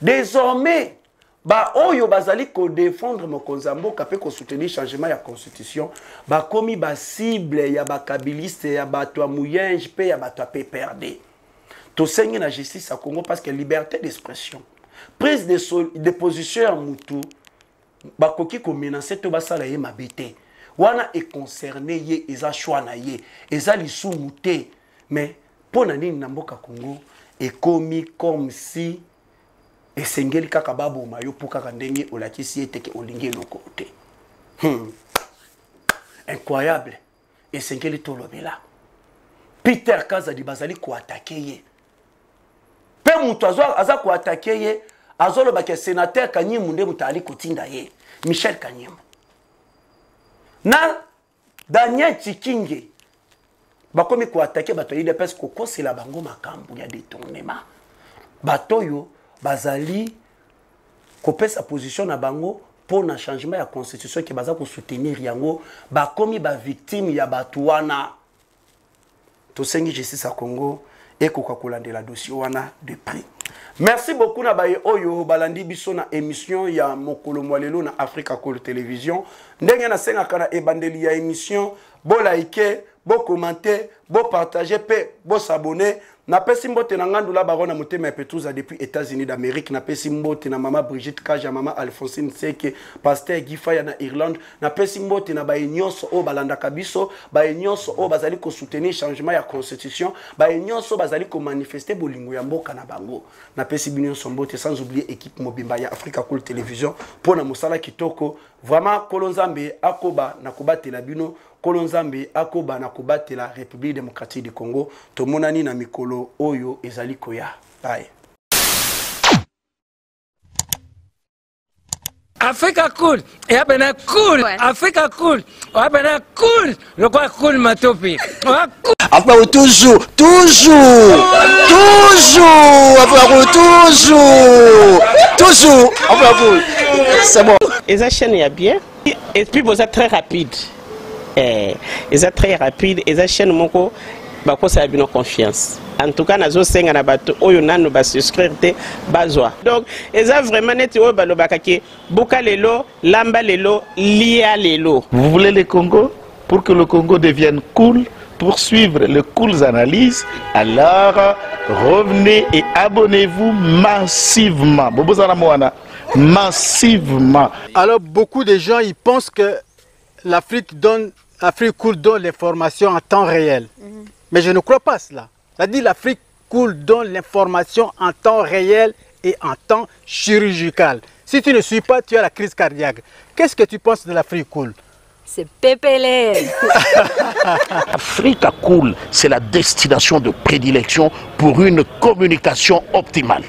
Désormais ba oyo bazali ko défendre mokonzambo kapé ko soutenir changement ya constitution ba komi ba cible ya ba kabiliste ya ba to Muyenge pe ya ba to PPRD. To sengi na justice à Congo parce que liberté d'expression, prise de position ya mutu bakoki ko menacer to basala ye mabete wana est concerné ye eza choix na ye eza lisu muté mais pona nini na mboka Congo ekomi comme si esengeli kaka babo mayo pour kaka ndenge olakisi ete ke olingi lokote incroyable esengeli to lobela Peter Kazadi bazali ko attaquer ye pe mutu aza ko attaquer ye azolo ba ke sénateur Kanyimbo nde mutali kotinda ye Michel Kanyimbo na Daniel Tikinge bakomi ko attaquer bato IDPS koko c'est la bango makambu ya détournement bato yo bazali kopesa position na bango pour na changement ya constitution ki baza ko soutenir yango bakomi ba victime ya bato wana to sengi justice à Congo et koka kolandela dossier wana de prix. Merci beaucoup na baye oyo balandi biso na émission ya mokolo mwalelo na Africa Call Télévision. Ndenge na senga kana ebandeli ya émission, bo like, bo commenter, bo partager pe bo s'abonner. Na pesi mbote na ngandula barona motema Petruza depuis États-Unis d'Amérique. Na pesi mbote na mama Brigitte Kaja, mama Alphonsine Seke, pasteur Gifaya na Irlande. Na pesi mbote na baye nyonso o balanda kabiso, baye nyonso o bazali ko soutenir changement ya constitution, baye nyonso bazali ko manifester bolingo ya mboka na bango. Na pesi binyo sombote sans oublier équipe mobimba ya Africa Call Télévision pour na mosala kitoko. Vraiment Kolonzambe akoba na kobatela bino. Kolonzambe akoba na kobatela la République démocratique du Congo to monani na mikolo oyo ezali koya. Bye. Africa Cool, et abena cool, ouais. Africa Cool, abena cool, le quoi cool matopi. Après toujours, après c'est bon. Et ça chaîne est bien, et puis vous êtes très rapide. Et ça très rapide, et ça chaîne moko bakosa bino confiance. En tout cas, nazo senga na bato oyo nanu ba souscrire te bazwa. Donc, eza vraiment neti oyo balobaka ke buka lelo, lamba lelo, lia lelo. Vous voulez le Congo? Pour que le Congo devienne cool, pour suivre les cool analyses, alors revenez et abonnez-vous massivement. Massivement. Alors beaucoup de gens ils pensent que l'Afrique cool donne l'information en temps réel. Mais je ne crois pas cela. C'est-à-dire l'Afrique cool donne l'information en temps réel et en temps chirurgical. Si tu ne suis pas, tu as la crise cardiaque. Qu'est-ce que tu penses de l'Afrique cool? C'est PPL. Africa Cool, c'est la destination de prédilection pour une communication optimale.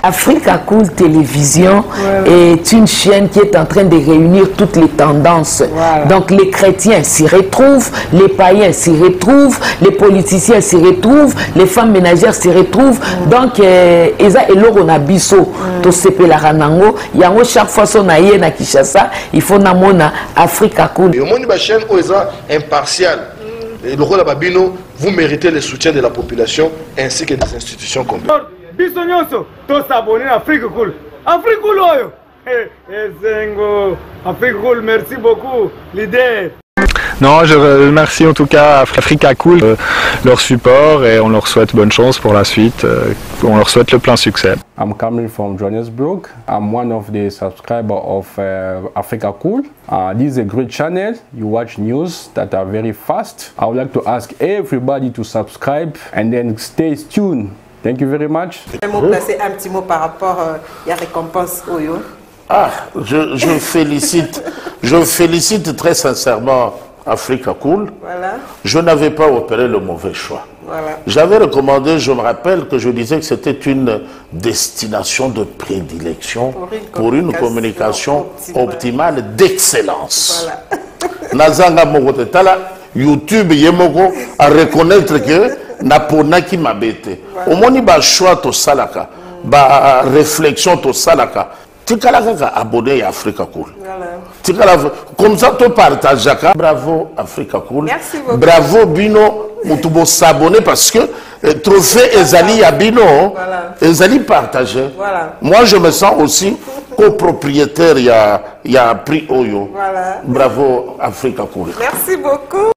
Africa Cool Télévision est une chaîne qui est en train de réunir toutes les tendances. Donc les chrétiens s'y retrouvent, les païens s'y retrouvent, les politiciens s'y retrouvent, les femmes ménagères s'y retrouvent. Donc eza eloko na biso to sepela ranango yango chaque fois son aye na Kinshasa il faut namona Africa Cool. Et au monde ba chaîne oza impartial. Et le rôle babino, vous méritez le soutien de la population ainsi que des institutions complètes. Bisognoso, tous s'abonner à Afrique Cool. Afrique Cool, oyo. Zengo, Afrique Cool, merci beaucoup, l'idée. Non, je remercie en tout cas Africa Cool, leur support et on leur souhaite bonne chance pour la suite. On leur souhaite le plein succès. I'm coming from Johannesburg. I'm one of the subscribers of Africa Cool. This is a great channel. You watch news that are very fast. I would like to ask everybody to subscribe and then stay tuned. Thank you very much. Placer un petit mot par rapport à la récompense Oyo. Ah, je félicite très sincèrement Africa Cool. Voilà. Je n'avais pas opéré le mauvais choix. Voilà. J'avais recommandé, je me rappelle que je disais que c'était une destination de prédilection pour une communication optimale d'excellence. Voilà. Nazanga Mogotala, YouTube Yemoko à reconnaître que Naponaki m'a bêté. Au moins, il y a choix to salaka, ba réflexion to salaka. Tu as abonné à Africa Cool. Comme ça, tu partages. Bravo Africa Cool. Merci beaucoup. Bravo Bino. Tu s'abonner parce que trophée Ezali à Bino. Ezali partagé. Voilà. Moi, je me sens aussi copropriétaire. Il y a prix Oyo. Voilà. Bravo Africa Cool. Merci beaucoup.